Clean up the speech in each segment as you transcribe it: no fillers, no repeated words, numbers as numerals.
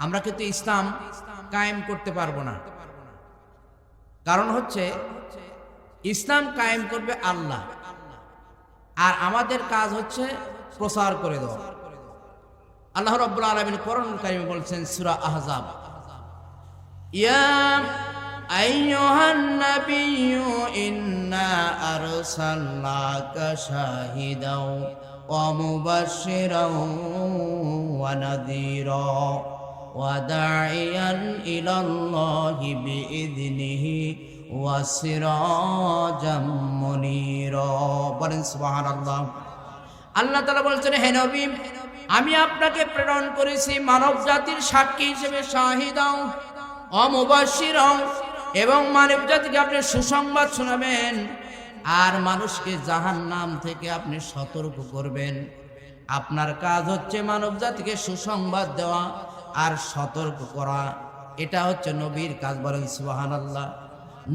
আমরা কিন্তু ইসলাম কায়েম করতে পারবো না। কারণ হচ্ছে ইসলাম কায়েম করবে আল্লাহ, আর আমাদের কাজ হচ্ছে প্রচার করে দেওয়া। আল্লাহ রাব্বুল আলামিন কোরআনুল কারীমে বলছেন সূরা আহজাব, ইয়া আইয়ুহান নাবিয়্যু ইন্না আরসালনাকা শাহিদাও ওয়া মুবাশশিরাও ওয়া নাযীরা ওয়া দাঈয়ান ইলাল্লাহি বিইযনিহি ওয়া সিরাজাম মুনীরা। বলেন সুবহানাল্লাহ। আল্লাহ তাআলা বলছেন, হে নবী, আমি আপনাকে প্রেরণ করেছি মানব জাতির সাক্ষী হিসেবে, শাহিদাও ওয়া মুবাশশিরাও, এবং মানব জাতিকে আপনি সুসংবাদ শোনাবেন, আর মানুষকে জাহান্নাম থেকে আপনি সতর্ক করবেন। আপনার কাজ হচ্ছে মানব জাতিকে সুসংবাদ দেওয়া আর সতর্ক করা। এটা হচ্ছে নবীর কাজ। বলেন সুবহানাল্লাহ।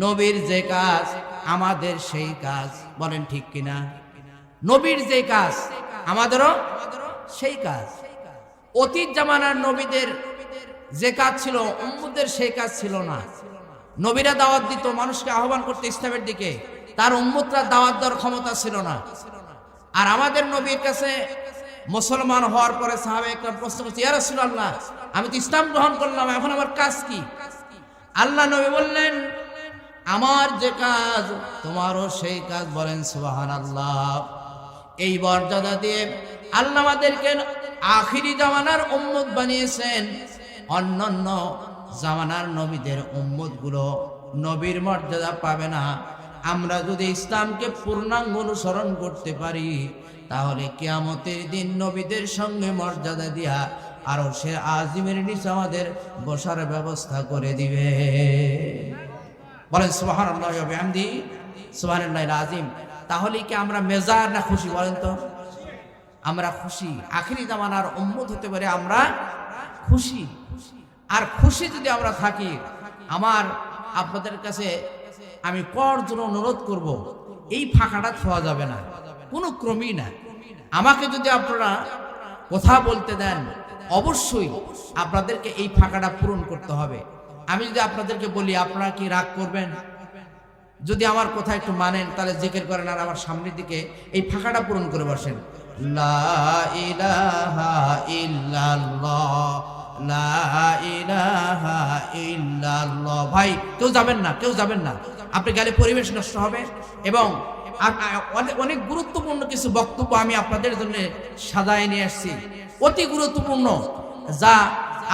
নবীর যে কাজ আমাদের সেই কাজ। বলেন ঠিক কিনা? নবীর যে কাজ আমাদেরও সেই কাজ। অতীত জামানার নবীদের যে কাজ ছিল উম্মতের সেই কাজ ছিল না। নবীরা দাওয়াত দিত, মানুষকে আহ্বান করতে ইসলামের দিকে, তার উম্মতরা দাওয়াত দেওয়ার ক্ষমতা ছিল না। আর আমাদের নবীর কাছে মুসলমান হওয়ার পরে সাহাবায়ে কেরাম প্রশ্ন করছে, ইয়া রাসূলুল্লাহ, আমি তো ইসলাম গ্রহণ করলাম, এখন আমার কাজ কি? আল্লাহ নবী বললেন, আমার যে কাজ তোমারও সেই কাজ। বলেন সুবহানাল্লাহ। এই মর্যাদা দিয়ে আল্লাহ আমাদেরকে আখিরি জামানার উম্মত বানিয়েছেন। অন্যান্য জামানার নবীদের উম্মতগুলো নবীর মর্যাদা পাবে না। আমরা যদি ইসলামকে পূর্ণাঙ্গ অনুসরণ করতে পারি, তাহলে কিয়ামতের দিন নবীদের সঙ্গে মর্যাদা দিয়া আরশের আজিমের নিচে আমাদের বসার ব্যবস্থা করে দিবে। বলেন সুবহানাল্লাহ ওয়া বিহামদিহি সুবহানাল্লাহিল আযীম। তাহলে কি আমরা মেজার না খুশি? বলেন তো। আমরা খুশি, আখিরি জামানার উম্মত হতে পারে আমরা খুশি। আর খুশি যদি আমরা থাকি, আমার আপনাদের কাছে আমি কর জন্য অনুরোধ করব, এই ফাঁকাটা ছোঁয়া যাবে না, কোনো ক্রমই না। আমাকে যদি আপনারা কথা বলতে দেন, অবশ্যই আপনাদেরকে এই ফাঁকাটা পূরণ করতে হবে। আমি যদি আপনাদেরকে বলি, আপনারা কি রাগ করবেন? যদি আমার কথা একটু মানেন, তাহলে জিকির করেন আর আমার সামনের দিকে এই ফাঁকাটা পূরণ করে বসেন। লা ইলাহা ইল্লাল্লাহ, লা ইলাহা ইল্লাল্লাহ। ভাই কেউ যাবেন না, কেউ যাবেন না। আপনি গেলে পরিবেশ নষ্ট হবে। এবং অনেক গুরুত্বপূর্ণ কিছু বক্তব্য আমি আপনাদের জন্য সাজায় নিয়ে আসছি, অতি গুরুত্বপূর্ণ, যা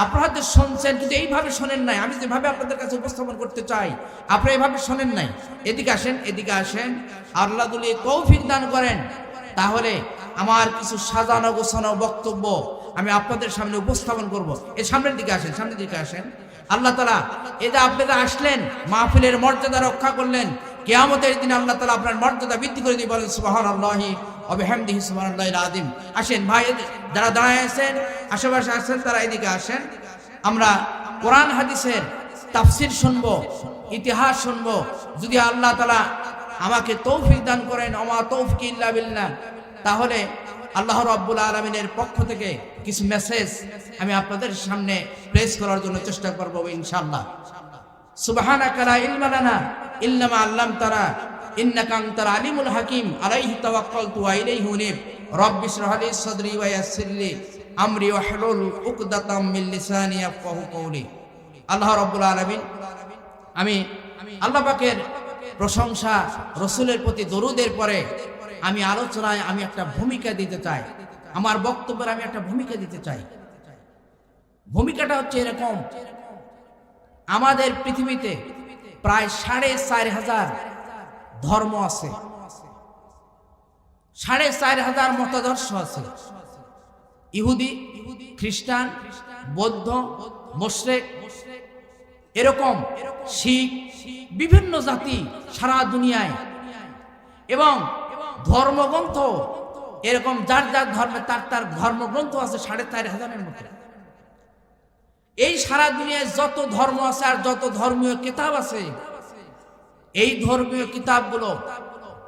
আপনারা হয়তো শুনছেন কিন্তু এইভাবে শোনেন নাই। আমি যেভাবে আপনাদের কাছে উপস্থাপন করতে চাই, আপনারা এইভাবে শোনেন নাই। এদিকে আসেন, এদিকে আসেন। আল্লাহ যদি তৌফিক দান করেন, তাহলে আমার কিছু সাজানো গোছানো বক্তব্য আমি আপনাদের সামনে উপস্থাপন করব। এই সামনের দিকে আসেন, সামনের দিকে আসেন। আল্লাহ তাআলা এই যে আপনারা আসলেন, মাহফিলের মর্যাদা রক্ষা করলেন, কিয়ামতের দিন আল্লাহ তাআলা আপনার মর্যাদা বৃদ্ধি করে দিয়ে বলেন সুবহানাল্লাহি ওয়া বিহামদিহি সুবহানাল্লাহিল আযীম। আসেন ভাই, যারা দাঁড়ায় আছেন, আশেপাশে আছেন, তারা এদিকে আসেন। আমরা কোরআন হাদিসের তাফসীর শুনবো, ইতিহাস শুনবো। যদি আল্লাহ তাআলা আমাকে তৌফিক দান করেন, ওমা তৌফিক ইল্লা বিল্লাহ, তাহলে আল্লাহ রাব্বুল আলামিনের পক্ষ থেকে কিছু মেসেজ আমি আপনাদের সামনে প্লেস করার জন্য চেষ্টা করব ইনশাআল্লাহ। সুবহানাকা লা ইলমা লানা ইল্লা মা আল্লামতানা ইন্নাকা আনতাল আলিমুল হাকিম, আলাইহি তাওয়াক্কালতু ওয়া ইলাইহি উনীব। রাব্বিশ রাহ লি সাদরি ওয়া ইয়াসসির লি আমরি ওয়াহলুল উকদাতাম মিন লিসানি ইয়াফকাহু কওলি। আল্লাহ রাব্বুল আলামিন, আমি আল্লাহ পাকের প্রশংসা, রাসূলের প্রতি দরুদের পরে আমি আলোচনায় আমি একটা ভূমিকা দিতে চাই। আমার বক্তব্যের আমি একটা ভূমিকা দিতে চাই। ভূমিকাটা হচ্ছে এরকম, আমাদের পৃথিবীতে প্রায় ৪৫০০০ ধর্ম আছে, ৪৫০০০ মতাদর্শ আছে। ইহুদি, খ্রিস্টান, বৌদ্ধ, মুশরিক, এরকম শিখ, বিভিন্ন জাতি সারা দুনিয়ায়। এবং ধর্মগ্রন্থ এরকম যার যার ধর্মে তার তার ধর্মগ্রন্থ আছে ৪৫০০০-এর মতো। এই সারা দুনিয়ায় যত ধর্ম আছে আর যত ধর্মীয় কিতাব আছে, এই ধর্মীয় কিতাবগুলো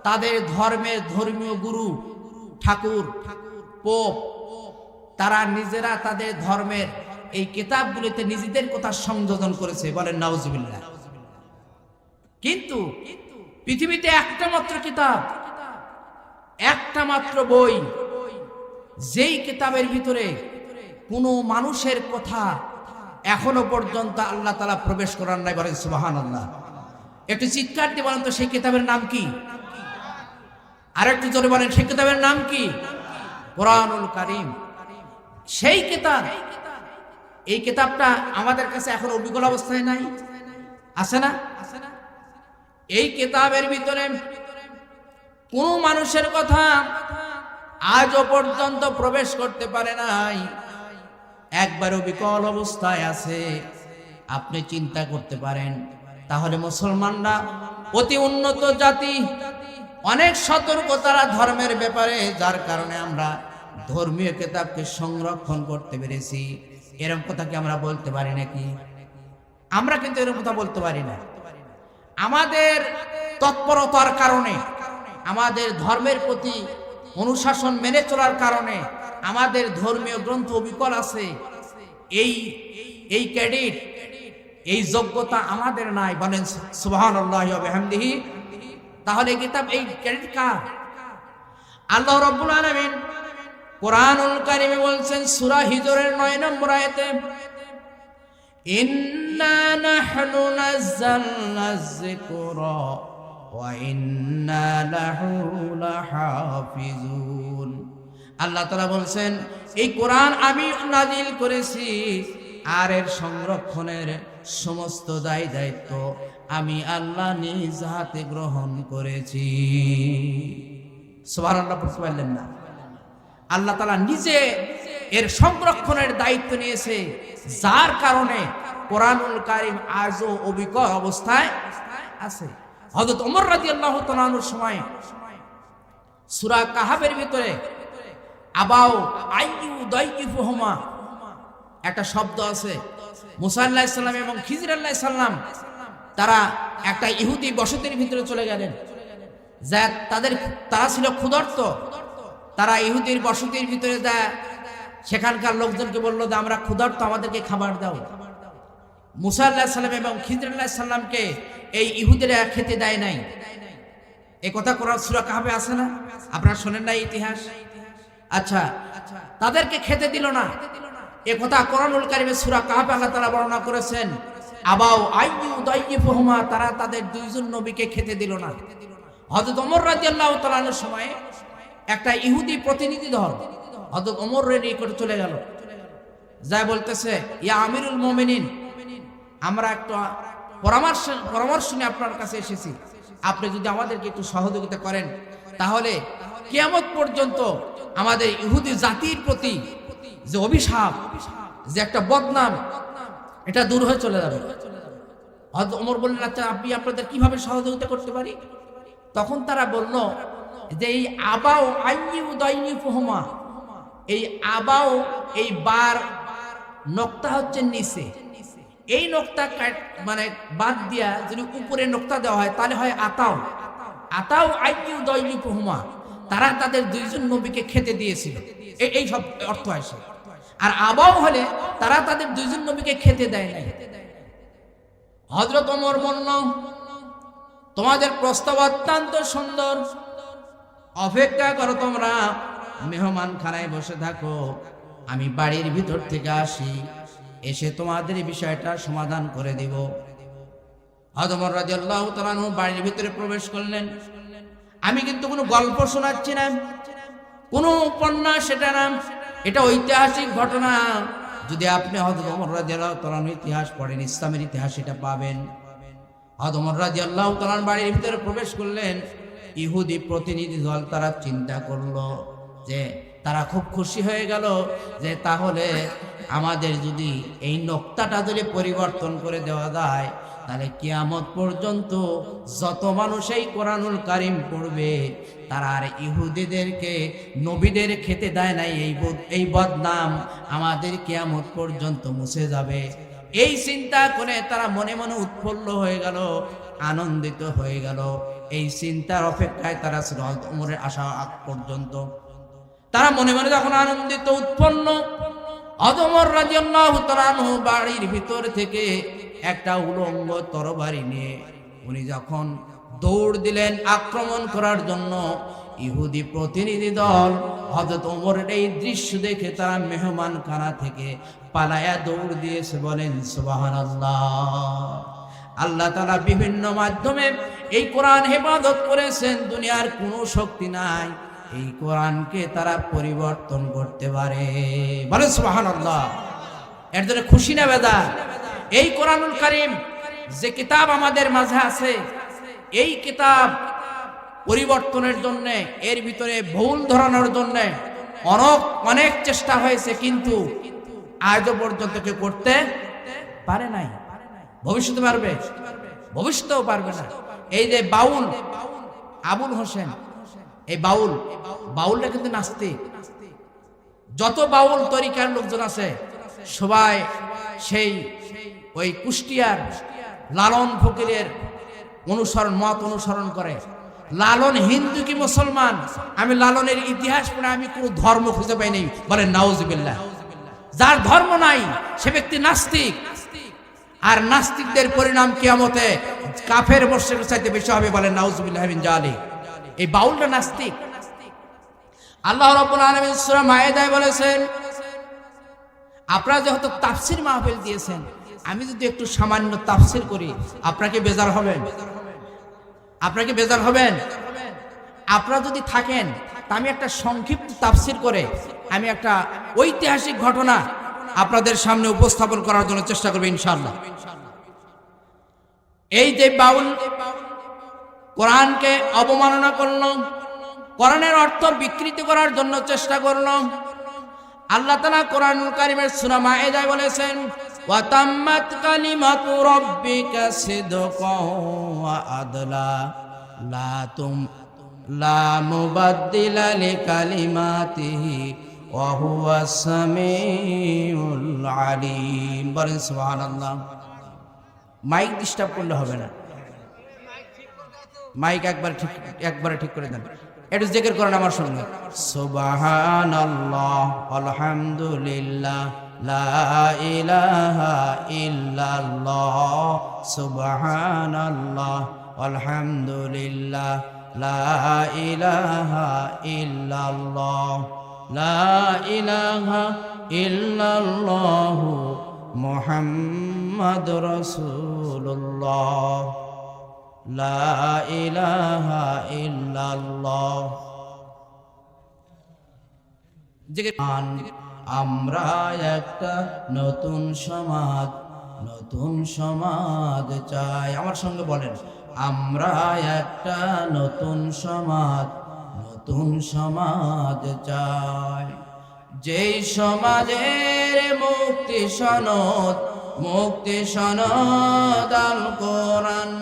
তাদের ধর্মের ধর্মীয় গুরু, ঠাকুর, পোপ, তারা নিজেরা তাদের ধর্মের এই কিতাবগুলিতে নিজেদের কথা সংযোজন করেছে, বলেন নাউজুবিল্লাহ। কিন্তু পৃথিবীতে একটা মাত্র কিতাব, একটা মাত্র বই, যেই কিতাবের ভিতরে কোনো মানুষের কথা এখনো পর্যন্ত আল্লাহ তাআলা প্রবেশ করার নাই, বলেন সুবহানাল্লাহ। একটু চিৎকার দিয়ে বলেন তো সেই কিতাবের নাম কি? আর একটু জোরে বলেন সেই কিতাবের নাম কি? কোরআনুল কারীম। সেই কিতাব, এই কিতাবটা আমাদের কাছে এখন অবিকল অবস্থায় নাই, আছে না? এই কিতাবের ভিতরে কোন মানুষের কথা আজও পর্যন্ত প্রবেশ করতে পারে নাই, একবারও বিকল অবস্থায় আছে। আপনি চিন্তা করতে পারেন, তাহলে মুসলমানরা অতি উন্নত জাতি, অনেক সতর্ক তারা ধর্মের ব্যাপারে, যার কারণে আমরা ধর্মীয় কিতাবকে সংরক্ষণ করতে পেরেছি। এরকম কথা কি আমরা বলতে পারি নাকি? আমরা কিন্তু এরকম কথা বলতে পারি না। আমাদের তৎপরতার কারণে, আমাদের ধর্মের প্রতি অনুশাসন মেনে চলার কারণে আমাদের ধর্মীয় গ্রন্থ অবিকল আছে। এই ক্রেডিট, এই যোগ্যতা আমাদের নাই, বলেন সুবহানাল্লাহি ওয়া বিহামদিহি। তাহলে কিতাব, এই ক্রেডিট কার? আল্লাহ রাব্বুল আলামিন কোরআনুল কারীমে বলছেন সূরা হিজরের 9 নম্বর আয়াতে, ইন্না নাহনু নাযালনা যিকরা ওয়া ইন্না লাহু লাহাফিজুন। আল্লাহ তাআলা বলছেন এই কোরআন আমি নাজিল করেছি, আর এর সংরক্ষণের সমস্ত দায়িত্ব আমি আল্লাহ নিজ হাতে গ্রহণ করেছি। সুবহানাল্লাহ, বুঝতে পারলেন না? আল্লাহ তাআলা নিজে এর সংরক্ষণের দায়িত্ব নিয়েছে, যার কারণে কোরআনুল কারীম আজও অবিকল অবস্থায় আছে। হযরত ওমর রাদিয়াল্লাহু তাআলা আনহুর সময় সূরা কাহাফের ভিতরে আবাও আইয়ু দাইফুহুমা একটা শব্দ আছে। মুসা আলাইহিস সালাম এবং খিজির আলাইহিস সালাম তারা একটা ইহুদি বসতির ভিতরে চলে গেলেন, যা তারা ছিল ক্ষুধার্ত। তারা ইহুদির বসতির ভিতরে যায়, সেখানকার লোকজনকে বলল যে আমরা ক্ষুধার্ত, আমাদেরকে খাবার দাও। মুসা আলাইহিস সালাম এবং খিজির আলাইহিস সালামকে এই ইহুদিরা খেতে দেয় নাই। এই কথা কোরআন সূরা কাহাফে আছে না? আপনারা শোনেন না ইতিহাস? আচ্ছা, তাদেরকে খেতে দিল না, এ কথা কোরআনুল কারীমে সূরা কাহাফে আল্লাহ তাআলা বর্ণনা করেছেন। আবাও আইয়ু দাইফুহুমা, তারা তাদের দুইজন নবীকে খেতে দিল না। হযরত ওমর রাদিয়াল্লাহু তাআলা আনহুর সময় একটা ইহুদি প্রতিনিধি দল হযরত ওমরের নিকট চলে গেল, যা বলতেছে, ইয়া আমিরুল মুমিনিন, আমরা একটা পরামর্শ নিয়ে আপনার কাছে এসেছি। আপনি যদি আমাদেরকে একটু সহযোগিতা করেন, তাহলে কিয়ামত পর্যন্ত আমাদের ইহুদি জাতির প্রতি যে অভিশাপ, যে একটা বদনাম, এটা দূর হয়ে চলে যাবে। হযরত ওমর বললেন, আচ্ছা আপনি আপনাদের কিভাবে সহযোগিতা করতে পারি? তখন তারা বলল যে এই আবাও আইয়ু দাইফুহুমা, এই আবাও, এই বার নোক্তা হচ্ছে নিচে, এই নোক্তা মানে বাদ দিয়া যদি উপরে নোক্তা দেওয়া হয় তাহলে হয় আতাও। আতাও আইয়ু দাইফুহুমা, তারা তাদের দুইজন নবীকে খেতে দিয়েছিল, এই সব অর্থ আসে। আর আবাও হলে তারা তাদের দুইজন নবীকে খেতে দেয় নাই। হযরত ওমর বলল, তোমাদের প্রস্তাব অত্যন্ত সুন্দর, অপেক্ষা করো, তোমরা মেহমান খানায় বসে থাকো, আমি বাড়ির ভিতর থেকে আসি, এসে তোমাদের বিষয়টা সমাধান করে দিব। হযরত ওমর রাদিয়াল্লাহু তাআলা আনহু বাড়ির ভিতরে প্রবেশ করলেন। আমি কিন্তু কোনো গল্প শোনাচ্ছি না, কোনো উপন্যাস সেটা না, এটা ঐতিহাসিক ঘটনা। যদি আপনি হযরত ওমর রাদিয়াল্লাহু তাআলা আনহুর ইতিহাস পড়েন, ইসলামের ইতিহাস, এটা পাবেন। হযরত ওমর রাদিয়াল্লাহু তাআলা বাড়ির ভিতরে প্রবেশ করলেন। ইহুদি প্রতিনিধি দল তারা চিন্তা করলো যে, তারা খুব খুশি হয়ে গেল যে তাহলে আমাদের যদি এই নোক্তাটা যদি পরিবর্তন করে দেওয়া যায়, তাহলে কিয়ামত পর্যন্ত যত মানুষ এই কোরআনুল কারীম পড়বে তারা আর ইহুদিদেরকে নবীদের খেতে দেয় নাই, এই বদনাম আমাদের কিয়ামত পর্যন্ত মুছে যাবে। এই চিন্তা করে তারা মনে মনে উৎফুল্ল হয়ে গেল, আনন্দিত হয়ে গেল। এই চিন্তার অপেক্ষায় তারা ছিল ওমরের আসা আগ পর্যন্ত। তারা মনে মনে যখন আনন্দিত, উৎপন্ন, ওমর রাদিয়াল্লাহু তাআলা আনহু বাড়ির ভিতর থেকে একটা উলঙ্গ তরবারি নিয়ে উনি যখন দৌড় দিলেন আক্রমণ করার জন্য, ইহুদি প্রতিনিধি দল হযরত ওমরের এই দৃশ্য দেখে তারা মেহমান খানা থেকে পালায়া দৌড় দিয়েছে। বলেন সুবহানাল্লাহ। আল্লাহ তাআলা বিভিন্ন মাধ্যমে এই কোরআন হেফাজত করেছেন। দুনিয়ার কোনো শক্তি নাই এই কোরআনকে তারা পরিবর্তন করতে পারে। বলেন সুবহানাল্লাহ। এর জন্য খুশি না বেদা? এই কোরআনুল কারীম যে কিতাব আমাদের মাঝে আছে, এই কিতাব পরিবর্তনের জন্য, এর ভিতরে ভুল ধরানোর জন্য অনেক চেষ্টা হয়েছে, কিন্তু আজও পর্যন্ত কেউ করতে পারে নাই। ভবিষ্যতে পারবে? ভবিষ্যতেও পারবে না। এই যে বাউল আবুল হোসেন, এই বাউলটা কিন্তু নাস্তিক। যত বাউল তরিকার লোকজন আছে সবাই সেই ওই কুষ্টিয়ার লালন ফকিরের মত অনুসরণ করে। লালন হিন্দু কি মুসলমান? আমি লালনের ইতিহাস পড়ে আমি কোনো ধর্ম খুঁজে পাই নাই। বলেন নাউজুবিল্লাহ। যার ধর্ম নাই সে ব্যক্তি নাস্তিক, আর নাস্তিকদের পরিণাম কিয়ামতে কাফের মুশরিকের চাইতে বেশি হবে। বলেন নাউজুবিল্লাহ মিন যালিক। এই বাউলটা নাস্তিক। আল্লাহ রাব্বুল আলামিন সূরা মায়েদায় বলেছেন, আপনারা যেহেতু তাফসীর মাহফিল দিয়েছেন, আমি যদি একটু সামান্য তাফসীর করি আপনাকে বেজার হবেন? আপনাকে বেজার হবেন? আপনারা যদি থাকেন তা আমি একটা সংক্ষিপ্ত তাফসীর করে আমি একটা ঐতিহাসিক ঘটনা আপনাদের সামনে উপস্থাপন করার জন্য চেষ্টা করব ইনশাআল্লাহ। এই যে বাউল কোরআনকে অবমাননা করল, কোরআনের অর্থ বিকৃত করার জন্য চেষ্টা করল, আল্লাহ তাআলা কোরআনুল কারীমের সূরা মায়েদায় বলেছেন, ওয়া তাম্মাত কালিমাতু রাব্বিকা সিদকাও ওয়া আদলা লা মুবাদদিলা লিকালিমাতিহি ওয়া হুয়াস সামিউল আলিম। বলেন সুবহানাল্লাহ। মাইক ডিস্টার্ব করলে হবে না, মাইক একবারে ঠিক করে দেন। একটু জিকির করেন আমার সঙ্গে, সুবহানাল্লাহ আলহামদুলিল্লাহ লা ইলাহা ইল্লাল্লাহ, সুবহানাল্লাহ আলহামদুলিল্লাহ লা ইলাহা ইল্লাল্লাহ, লা ইলাহা ইল্লাল্লাহ মুহাম্মাদুর রাসূলুল্লাহ, লা ইলাহা ইল্লাল্লাহ। আমরা একটা নতুন সমাজ চাই। আমার সঙ্গে বলেন, আমরা একটা নতুন সমাজ চাই, যেই সমাজের মুক্তি সনদ আল কোরআন,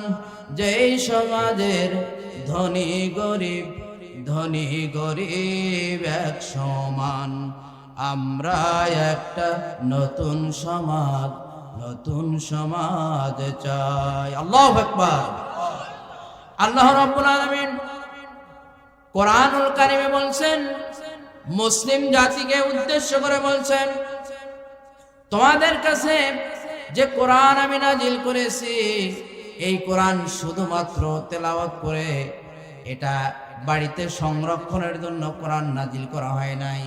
যেই সমাজের ধনী গরিব এক সমান। আমরা একটা নতুন সমাজ চাই। আল্লাহু আকবার। আল্লাহ রাব্বুল আলামিন কোরআনুল কারীমে বলছেন, মুসলিম জাতিকে উদ্দেশ্য করে বলছেন, তোমাদের কাছে যে কোরআন আমি নাজিল করেছি, এই কোরআন শুধুমাত্র তেলাওয়াত করে এটা বাড়িতে সংরক্ষণের জন্য কোরআন নাজিল করা হয় নাই।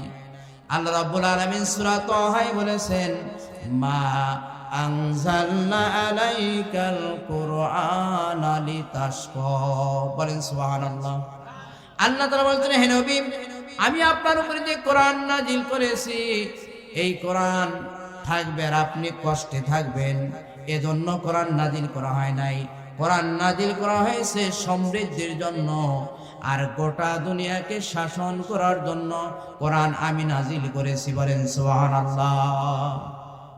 আল্লাহ রাব্বুল আলামিন সূরা তাহায় বলেছেন, মা আনজালনা আলাইকাল কুরআনা লিতাশকা। বলেন সুবহানাল্লাহ। আল্লাহ তাআলা বলছেন, হে নবী, আমি আপনার উপরে যে কোরআন নাজিল করেছি, এই কোরআন থাকবে আর আপনি কষ্টে থাকবেন, এজন্য কোরআন নাজিল করা হয় নাই। কোরআন নাজিল করা হয়েছে সমৃদ্ধির জন্য, আর গোটা দুনিয়াকে শাসন করার জন্য কোরআন আমি নাজিল করেছি। বলেন সুবহানাল্লাহ।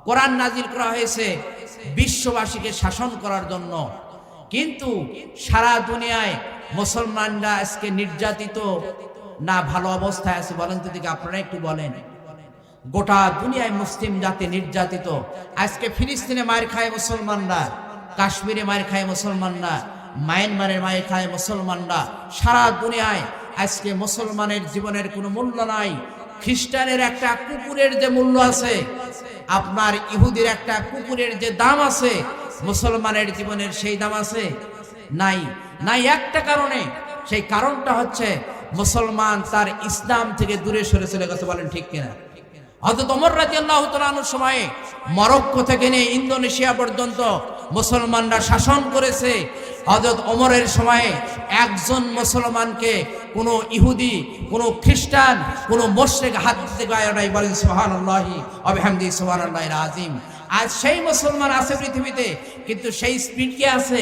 কোরআন নাজিল করা হয়েছে বিশ্ববাসীকে শাসন করার জন্য, কিন্তু সারা দুনিয়ায় মুসলমানরা আজকে নির্যাতিত না ভালো অবস্থায় আছে? বলেন তো দিকে, আপনারা একটু বলেন। গোটা দুনিয়ায় মুসলিম জাতি নির্যাতিত। আজকে ফিলিস্তিনে মার খায় মুসলমানরা, কাশ্মীরে মার খায় মুসলমানরা, মায়ানমারের মায়ের খায় মুসলমানরা। সারা দুনিয়ায় আজকে মুসলমানের জীবনের কোনো মূল্য নাই। খ্রিস্টানের একটা কুকুরের যে মূল্য আছে, আপনার ইহুদির একটা কুকুরের যে দাম আছে, মুসলমানের জীবনের সেই দাম আছে? নাই। নাই একটা কারণে, সেই কারণটা হচ্ছে মুসলমান তার ইসলাম থেকে দূরে সরে চলে গেছে। বলেন ঠিক কিনা? হযরত ওমর রাদিয়াল্লাহু তাআলা আনহুর সময়ে মরক্কো থেকে নিয়ে ইন্দোনেশিয়া পর্যন্ত মুসলমানরা শাসন করেছে। হযরত ওমরের সময়ে একজন মুসলমানকে কোনো ইহুদি, কোনো খ্রিস্টান, কোনো মুশরিক হাত দিতে পারে নাই। বলেন সুবহানাল্লাহি ওয়া বিহামদিহি সুবহানাল্লাহিল আযীম। আজ সেই মুসলমান আছে পৃথিবীতে, কিন্তু সেই স্পিরিট কি আছে?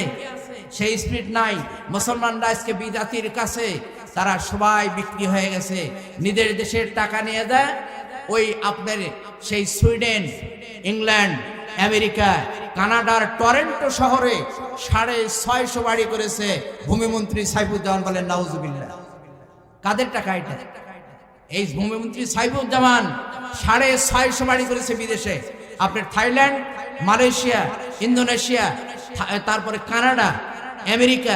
সেই স্পিরিট নাই। মুসলমানরা আজকে বিদাতির কাছে তারা সবাই বিক্রি হয়ে গেছে। নিজের দেশের টাকা নিয়ে দেয়, ওই আপনার সেই সুইডেন, ইংল্যান্ড, আমেরিকা, কানাডার টরেন্টো শহরে 650 বাড়ি করেছে ভূমিমন্ত্রী সাইফুজ্জামান। বলেন নাউজুবিল্লাহ। কাদের টাকা এটা? এই ভূমিমন্ত্রী সাইফুজ্জামান 650 বাড়ি করেছে বিদেশে। আপনার থাইল্যান্ড, মালয়েশিয়া, ইন্দোনেশিয়া, তারপরে কানাডা, আমেরিকা,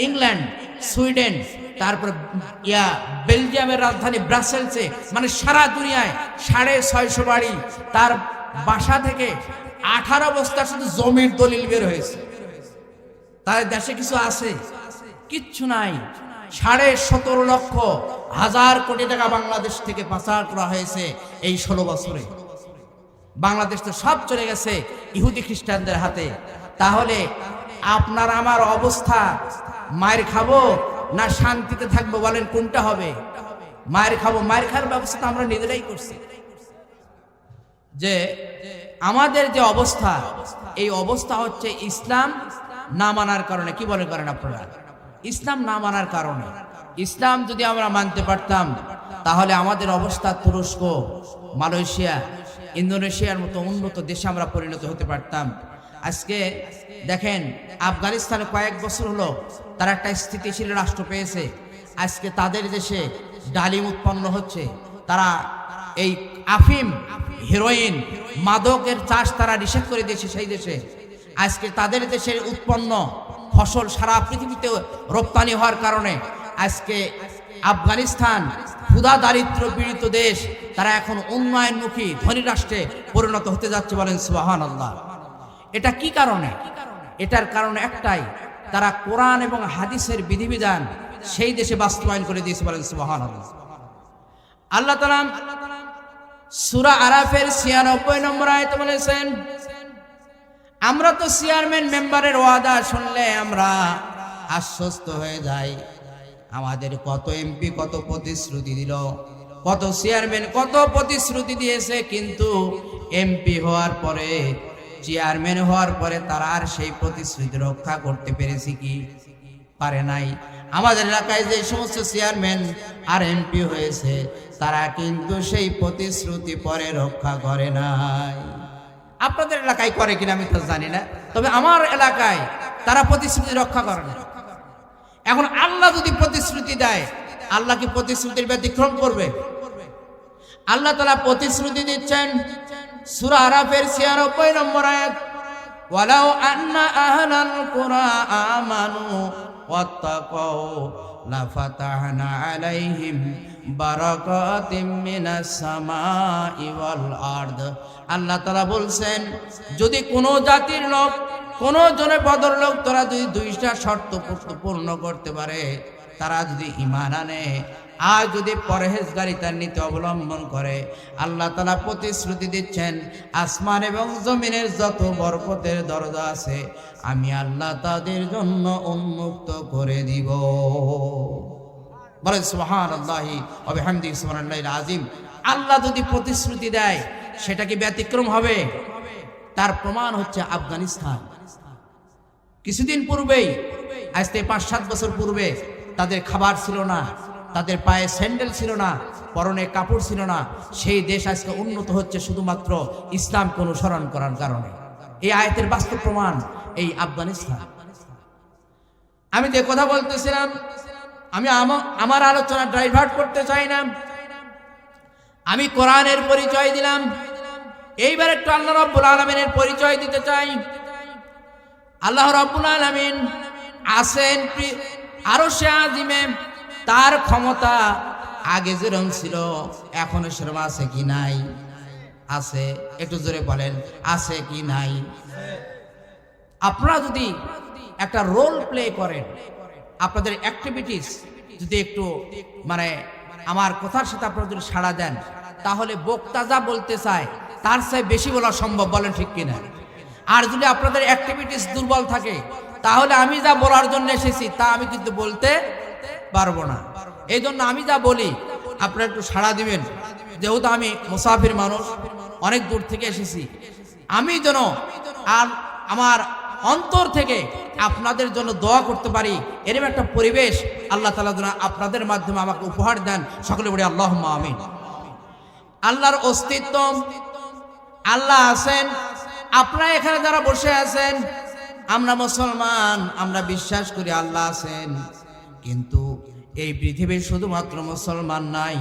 ইংল্যান্ড, সুইডেন, তারপরে বেলজিয়ামের রাজধানী ব্রাসেলসে, মানে সারা দুনিয়ায় 650 বাড়ি। তার বাসা থেকে 18 বস্তা শুধু জমির দলিল বের হয়েছে। তার দেশে কিছু আছে? কিচ্ছু নাই। 17.5 লক্ষ হাজার কোটি টাকা বাংলাদেশ থেকে পাচার করা হয়েছে এই 16 বছরে। বাংলাদেশ তো সব চলে গেছে ইহুদি খ্রিস্টানদের হাতে। তাহলে আপনার আমার অবস্থা, মায়ের খাবো না শান্তিতে থাকবো? বলেন কোনটা হবে? মায়ের খাবো। মায়ের খাওয়ার ব্যবস্থা আমরা নিজেরাই করছি। যে আমাদের যে অবস্থা, এই অবস্থা হচ্ছে ইসলাম না মানার কারণে। কি বলে করেন আপনারা? ইসলাম না মানার কারণে। ইসলাম যদি আমরা মানতে পারতাম, তাহলে আমাদের অবস্থা তুরস্ক, মালয়েশিয়া, ইন্দোনেশিয়ার মতো উন্নত দেশে আমরা পরিণত হতে পারতাম। আজকে দেখেন, আফগানিস্তানে কয়েক বছর হলো তারা একটা স্থিতিশীল রাষ্ট্র পেয়েছে। আজকে তাদের দেশে ডালিম উৎপন্ন হচ্ছে। তারা এই আফিম, হেরোইন, মাদকের চাষ তারা নিষেধ করে দিয়েছে সেই দেশে। আজকে তাদের দেশের উৎপন্ন ফসল সারা পৃথিবীতে রপ্তানি হওয়ার কারণে আজকে আফগানিস্তান ক্ষুধা দারিদ্র পীড়িত দেশ, তারা এখন উন্নয়নমুখী ধনী রাষ্ট্রে পরিণত হতে যাচ্ছে। বলেন সুবহানাল্লাহ। এটা কি কারণে? এটার কারণ একটাই, তারা কোরআন এবং হাদিসের বিধিবিধান সেই দেশে বাস্তবায়ন করে দিয়েছে। বলেন সুবহানাল্লাহ। আল্লাহ তাআলা সূরা আরাফের 96 নম্বর আয়াতে বলেছেন, আমরা তো চেয়ারম্যান মেম্বারের ওয়াদা শুনলে আমরা আশ্বস্ত হয়ে যাই। আমাদের কত এমপি কত প্রতিশ্রুতি দিল, কত চেয়ারম্যান কত প্রতিশ্রুতি দিয়েছে, কিন্তু এমপি হওয়ার পরে, চেয়ারম্যান হওয়ার পরে তারা আর সেই প্রতিশ্রুতি রক্ষা করতে পেরেছে কি? পারে নাই। আমাদের এলাকায় যে সমস্ত চেয়ারম্যান আর এমপি হয়েছে, তারা কিন্তু সেই প্রতিশ্রুতি পরে রক্ষা করে নাই। আপনাদের এলাকায় করে কিনা আমি তো জানি না, তবে আমার এলাকায় তারা প্রতিশ্রুতি রক্ষা করে না। এখন আল্লাহ যদি প্রতিশ্রুতি দেয়, আল্লাহ কি প্রতিশ্রুতির ব্যতিক্রম করবে? আল্লাহ তাআলা প্রতিশ্রুতি দিচ্ছেন সূরা আরাফের 96 নম্বর আয়াত, ওয়ালাউ আন্না আহলাল কুরা আমানু ওয়াত্তাকাউ লাফাতাহনা আলাইহিম বারাকাতিম মিনাস সামাই ওয়াল আরদ। আল্লাহ তাআলা বলছেন, যদি কোনো জাতির লোক, কোনো জনপদের লোক, তারা যদি 2টা শর্ত পূর্ণ করতে পারে, তারা যদি ঈমান আনে আর যদি পরহেজগারিতার নীতি অবলম্বন করে, আল্লাহ তাআলা প্রতিশ্রুতি দিচ্ছেন, আসমান এবং জমিনের যত বরকতের দরজা আছে আমি আল্লাহ তাদের জন্য উন্মুক্ত করে দিব। বলেন সুবহানাল্লাহি ওয়া বিহামদিহি সুবহানাল্লাহিল আযীম। আল্লাহ যদি প্রতিশ্রুতি দেয়, সেটা কি ব্যতিক্রম হবে? তার প্রমাণ হচ্ছে আফগানিস্তান। কিছুদিন পূর্বেই, আজ থেকে 5-7 বছর পূর্বে, তাদের খাবার ছিল না, তাদের পায়ে স্যান্ডেল ছিল না, পরনে কাপড় ছিল না। সেই দেশ আজকে উন্নত হচ্ছে শুধুমাত্র ইসলামকে অনুসরণ করার কারণে। এই আয়াতের বাস্তব প্রমাণ এই আফগানিস্তান। আমি যে কথা বলতেছিলাম, আমি আমার আলোচনা ডাইভার্ট করতে চাই না। আমি কোরআনের পরিচয় দিলাম, এইবার একটু আল্লাহ রাব্বুল আলামিনের পরিচয় দিতে চাই। আল্লাহ রাব্বুল আলামিন আছেন আরশে আজিমে, তার ক্ষমতা আগে যেরকম ছিল এখনো সেরকম আছে কি নাই? আছে। একটু জোরে বলেন, আছে কি নাই? আপনারা যদি একটা রোল প্লে করেন, আপনাদের অ্যাক্টিভিটিস যদি একটু মানে আমার কথার সাথে আপনারা যদি সাড়া দেন, তাহলে বক্তা যা বলতে চায় তার চেয়ে বেশি বলা সম্ভব। বলেন ঠিক কিনা? আর যদি আপনাদের অ্যাক্টিভিটিস দুর্বল থাকে, তাহলে আমি যা বলার জন্য এসেছি তা আমি কিন্তু বলতে পারবো না। এই জন্য আমি যা বলি আপনারা একটু সাড়া দিবেন। যেহেতু আমি মুসাফির মানুষ, অনেক দূর থেকে এসেছি, আমি যেন আর আমার অন্তর থেকে আপনাদের জন্য দোয়া করতে পারি, এরকম একটা পরিবেশ আল্লাহ তাআলা যেন আপনাদের মাধ্যমে আমাকে উপহার দেন। সকলে বলি আল্লাহুম্মা আমিন। আল্লাহর অস্তিত্ব, আল্লাহ আছেন। আপনারা এখানে যারা বসে আছেন, আমরা মুসলমান, আমরা বিশ্বাস করি আল্লাহ আছেন। কিন্তু এই পৃথিবীর শুধুমাত্র মুসলমান নাই,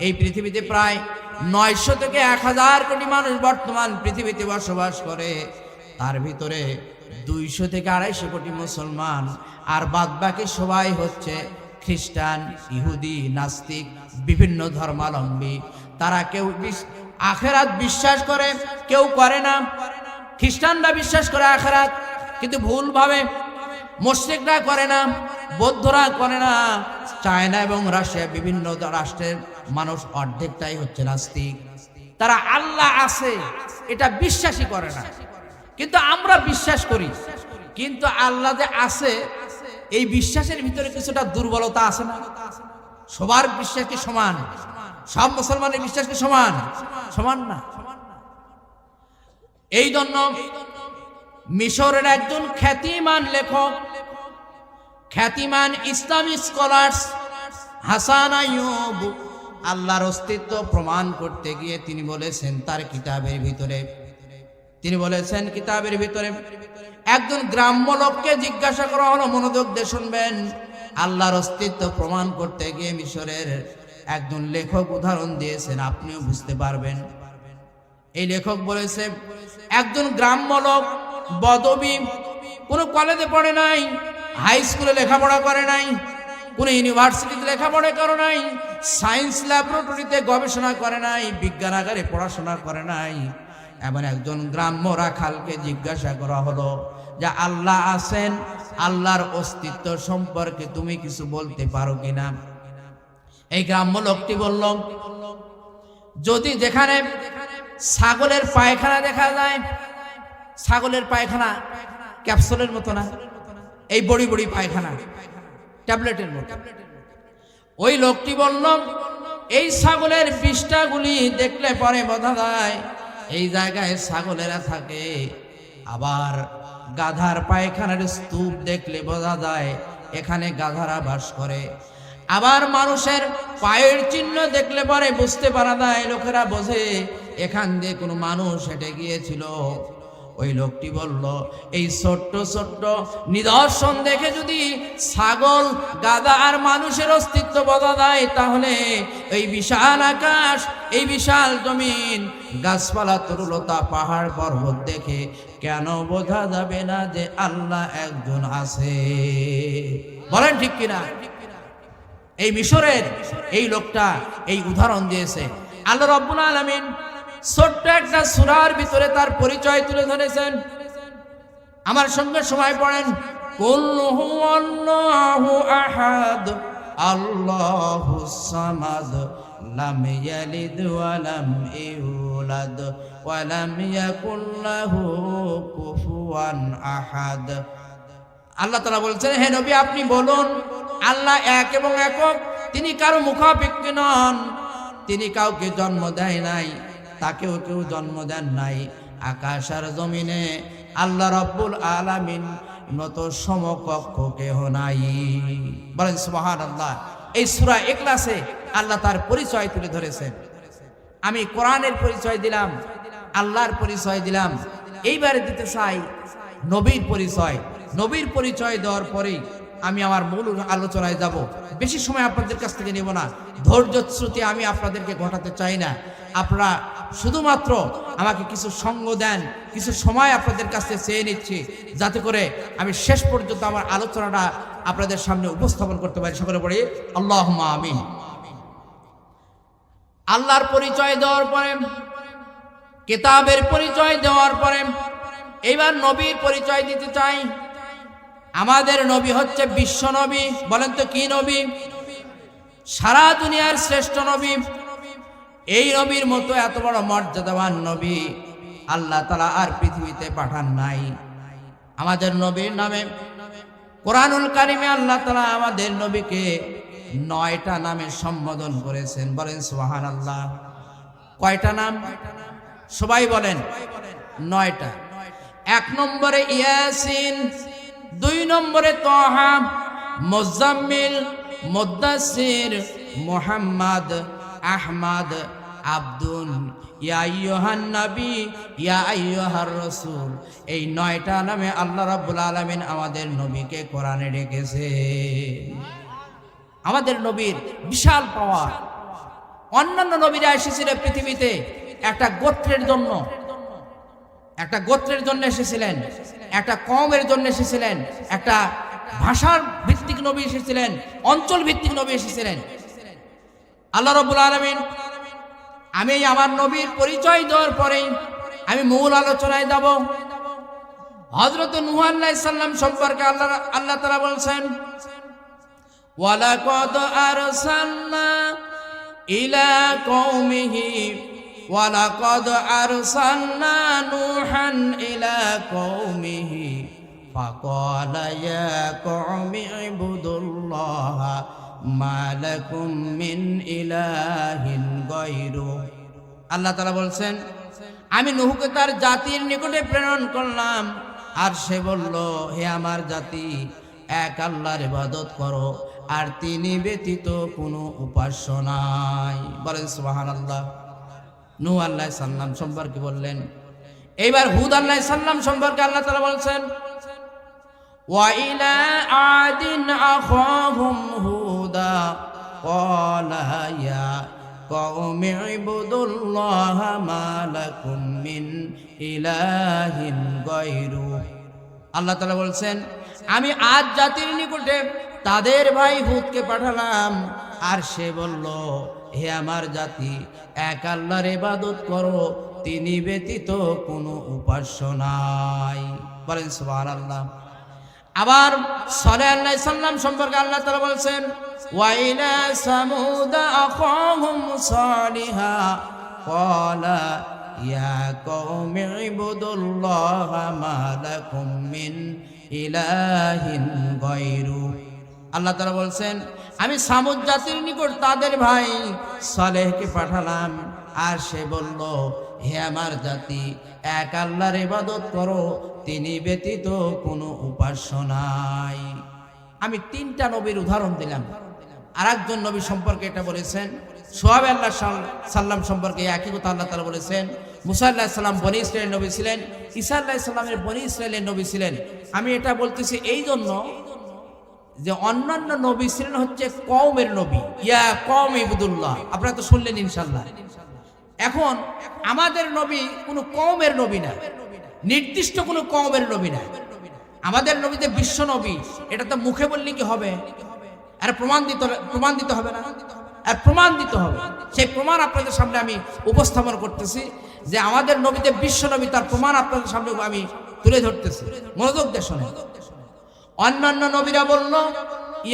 এই পৃথিবীতে প্রায় 900 থেকে 1000 কোটি মানুষ বর্তমান পৃথিবীতে বসবাস করে। তার ভিতরে 200 থেকে 250 কোটি মুসলমান, আর বাদবাকি সবাই হচ্ছে খ্রিস্টান, ইহুদি, নাস্তিক, বিভিন্ন ধর্মাবলম্বী। তারা কেউ আখেরাত বিশ্বাস করে, কেউ করে না। খ্রিস্টানরা বিশ্বাস করে আখেরাত, কিন্তু ভুলভাবে। মুশরিকরা করে না, বৌদ্ধরা করে না। চায়না এবং রাশিয়া, বিভিন্ন রাষ্ট্রের মানুষ অর্ধেকটাই হচ্ছে নাস্তিক। তারা আল্লাহ আছে এটা বিশ্বাসই করে না, কিন্তু আমরা বিশ্বাস করি। কিন্তু আল্লাহ যে আছে, এই বিশ্বাসের ভিতরে কিছুটা দুর্বলতা আছে না? সবার বিশ্বাস কি সমান? সব মুসলমানের বিশ্বাস কি সমান? সমান না। এই জন্য মিশরের একজন খ্যাতিমান লেখক, খ্যাতিমান ইসলামী স্কলার্স হাসান আইয়ুব আল্লাহর অস্তিত্ব প্রমাণ করতে গিয়ে তিনি বলেছেন তার কিতাবের ভিতরে, তিনি বলেছেন কিতাবের ভিতরে একজন গ্রাম্য লোককে জিজ্ঞাসা করা হলো, মনোযোগ দিয়ে শুনবেন। আল্লাহর অস্তিত্ব প্রমাণ করতে গিয়ে মিশরের একজন লেখক উদাহরণ দিয়েছেন, আপনিও বুঝতে পারবেন। এই লেখক বলেছে, একজন গ্রাম্য লোক, বদবী, কোনো কলেজে পড়ে নাই, হাই স্কুলে লেখাপড়া করে নাই, কোনো ইউনিভার্সিটিতে লেখাপড়া করে নাই, সায়েন্স ল্যাবরেটরিতে গবেষণা করে নাই, বিজ্ঞানাগারে পড়াশোনা করে নাই। এমন একজন গ্রাম্য রাখালকে জিজ্ঞাসা করা হলো যে আল্লাহ আছেন, আল্লাহর অস্তিত্ব সম্পর্কে তুমি কিছু বলতে পারো কিনা? এই গ্রাম্য লোকটি বলল, যদি যেখানে ছাগলের পায়খানা দেখা যায়, ছাগলের পায়খানা ক্যাপসুলের মতো না, এই বড়ি বড়ি পায়খানা, ট্যাবলেটের মতো। ওই লোকটি বলল, এই ছাগলের বিষ্ঠাগুলি দেখলে পরে বোঝা যায় এই জায়গায় ছাগলেরা থাকে। আবার গাধার পায়খানার স্তূপ দেখলে বোঝা যায় এখানে গাধারা বাস করে। আবার মানুষের পায়ের চিহ্ন দেখলে পরে বুঝতে পারা যায়, লোকেরা বোঝে এখান দিয়ে কোনো মানুষ হেঁটে গিয়েছিল। ওই লোকটি বলল, এই ছোট্ট ছোট্ট নিদর্শন দেখে যদি ছাগল, গাধা আর মানুষের অস্তিত্ব বোঝা যায়, তাহলে এই বিশাল আকাশ, এই বিশাল জমিন, গাছপালা, তরুলতা, পাহাড় পর্বত দেখে কেন বোঝা যাবে না যে আল্লাহ একজন আছে? বলেন ঠিক কিনা? এই মিশরের এই লোকটা এই উদাহরণ দিয়েছে। আল্লাহ রাব্বুল আলামিন ছোট্ট একটা সূরার ভিতরে তার পরিচয় তুলে ধরেছেন। আমার সঙ্গে সময় পড়েন, কুল হুয়াল্লাহু আহাদ আল্লাহুস সামাদ লাম ইয়ালিদ ওয়া লাম ইউলাদ ওয়া লাম ইয়াকুল লাহু কুফুয়ান আহাদ। আল্লাহ তাআলা বলছেন, হে নবী আপনি বলুন, আল্লাহ এক এবং একক, তিনি কারো মুখাপেক্ষী নন, তিনি কাউকে জন্ম দেয় নাই, তাকেও কেউ জন্ম দেন নাই। আকাশ আর জমিনে আল্লাহ রাব্বুল আলামিন মতো সমকক্ষ কেহ নাই। বলেন সুবহানাল্লাহ। এই সূরা ইখলাসে আল্লাহ তার পরিচয় তুলে ধরেছেন। আমি কোরআনের পরিচয় দিলাম, আল্লাহর পরিচয় দিলাম, এইবারে দিতে চাই নবীর পরিচয়। নবীর পরিচয় দেওয়ার পরেই আমি আমার মূল আলোচনায় যাব। বেশি সময় আপনাদের কাছ থেকে নেব না, ধৈর্য শ্রুতি আমি আপনাদেরকে ঘটাতে চাই না। আপনারা শুধুমাত্র আমাকে কিছু সঙ্গ দেন, কিছু সময় আপনাদের কাছ থেকে চেয়ে নিচ্ছি, যাতে করে আমি শেষ পর্যন্ত আমার আলোচনাটা আপনাদের সামনে উপস্থাপন করতে পারি। সকলে পড়ি আল্লাহুম্মা আমিন। আল্লাহর পরিচয় দেওয়ার পরে, কিতাবের পরিচয় দেওয়ার পরে এইবার নবীর পরিচয় দিতে চাই। আমাদের নবী হচ্ছে বিশ্ব নবী। বলেন তো কি নবী? সারা দুনিয়ার শ্রেষ্ঠ নবী। এই নবীর মতো এত বড় মর্যাদাবান নবী আল্লাহ তাআলা আর পৃথিবীতে পাঠান নাই। আমাদের নবীর নামে কোরআনুল কারিমে আল্লাহ তাআলা আমাদের নবীকে 9টা নামে সম্বোধন করেছেন। বলেন সুবহানাল্লাহ। কয়টা নাম? সবাই বলেন 9টা। 1 নম্বরে ইয়াসিন, 2 নম্বরে তাহা, মুজাম্মিল, মুদ্দাসির, মুহাম্মদ, আহমদ, আব্দুল, ইয়া আইয়ুহান নবী, ইয়া আইয়ুহার রাসূল। এই 9টা নামে আল্লাহ রাব্বুল আলামিন আমাদের নবীকে কোরআনে ডেকেছে। আমাদের নবীর বিশাল পাওয়ার। অন্যান্য নবীরা এসেছিলেন পৃথিবীতে একটা গোত্রের জন্য, একটা গোত্রের জন্য এসেছিলেন, একটা কওমের জন্য এসেছিলেন, একটা ভাষার ভিত্তিক নবী এসেছিলেন, অঞ্চল ভিত্তিক নবী এসেছিলেন। আল্লাহ রাব্বুল আলামিন, আমি আমার নবীর পরিচয় দেওয়ার পরেই আমি মূল আলোচনায় যাব। হযরত নূহ আলাইহিস সালাম সম্পর্কে আল্লাহ তাআলা বলছেন, ওয়ালাকাদ আরসালনা ইলা কওমিহি ওয়ালাকাদ আরসালনা নূহান ইলা কওমিহি ফাকালা ইয়া কওমি ইবুদুল্লাহা মা লাকুম মিন ইলাহিন গায়রু। আল্লাহ তাআলা বলছেন, আমি নূহকে তার জাতির নিকটে প্রেরণ করলাম, আর সে বলল, হে আমার জাতি, এক আল্লাহর ইবাদত করো, আর তিনি ব্যতীত কোনো উপাস্য নাই। বলেন সুবহানাল্লাহ। নূহ আলাইহিস সালাম সম্পর্কে বললেন। এইবার হুদ আলাইহিস সালাম সম্পর্কে আল্লাহ তাআলা বলছেন, ওয়া ইলা আদিন আখাহুম হুদা ক্বালা ইয়া কওমি ইবুদুল্লাহা মা লাকুম মিন ইলাহিন গায়রু। আল্লাহ তাআলা বলছেন, আমি আদ জাতির নিকটে তাদের ভাই হুদকে পাঠালাম, আর সে বলল, হে আমার জাতি, এক আল্লাহর ইবাদত করো, তিনি ব্যতীত কোনো উপাস্য নাই। বলেন সুবহানাল্লাহ। আবার সালেহ আলাইহিস সালাম সম্পর্কে আল্লাহ তাআলা বলছেন, ওয়া ইলা সামুদ আখাহুম সালিহা ক্বালা ইয়া কওমি ইবুদুল্লাহা মা লাকুম মিন ইলাহিন গায়রু। আল্লাহ তাআলা বলছেন, আমি সামুদ জাতির নিকট তাদের ভাই সালেহকে পাঠালাম, আর সে বলল, হে আমার জাতি, এক আল্লাহর ইবাদত করো, তিনি ব্যতীত কোনো উপাস্য নাই। আমি 3টা নবীর উদাহরণ দিলাম। আর একজন নবী সম্পর্কে এটা বলেছেন, শুআয়ব আলাইহিস সালাম সম্পর্কে একই কথা আল্লাহ তাআলা বলেছেন। মুসা আলাইহিস সালাম বনী ইসরাইলের নবী ছিলেন, ঈসা আলাইহিস সালামের বনী ইসরাইলের নবী ছিলেন। আমি এটা বলতেছি এই জন্য যে অন্যান্য নবী ছিলেন হচ্ছে কওমের নবী, ইয়া কওমি ইবুদুল্লাহ। আপনারা তো শুনলেন ইনশাআল্লাহ। এখন আমাদের নবী কোনো কওমের নবী না, নির্দিষ্ট কোনো কওমের নবী না। আমাদের নবী যে বিশ্ব নবী, এটা তো মুখে বললে কি হবে? আর প্রমাণ দিতে হবে না? আর প্রমাণ দিতে হবে। সেই প্রমাণ আপনাদের সামনে আমি উপস্থাপন করতেছি যে আমাদের নবীতে বিশ্ব নবী, তার প্রমাণ আপনাদের সামনে আমি তুলে ধরতেছি। মনোযোগ দিয়ে শোনেন। অন্যান্য নবীরা বলল,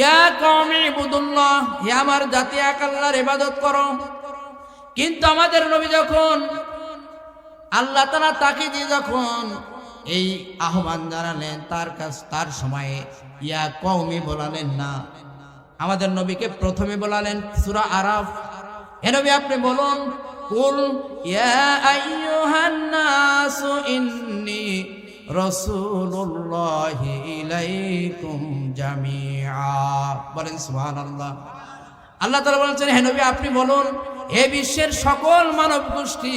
ইয়া কওমি ইবুদুল্লাহ, হে আমার জাতি, এক আল্লাহর ইবাদত করো। কিন্তু আমাদের নবী যখন আল্লাহ তাআলা তাকে দিয়ে যখন এই আহ্বান জানালেন, তার সময়ে ইয়া কওমি বলালেন না। আমাদের নবীকে প্রথমে বলালেন সূরা আরাফ, হে নবী আপনি বলুন, কুল ইয়া আইয়ুহান নাসু ইন্নী রাসূলুল্লাহি ইলাইকুম জামিআ। বলেন সুবহানাল্লাহ। আল্লাহ তাআলা বলেছেন, হে নবী আপনি বলুন, হে বিশ্বের সকল মানব গোষ্ঠী,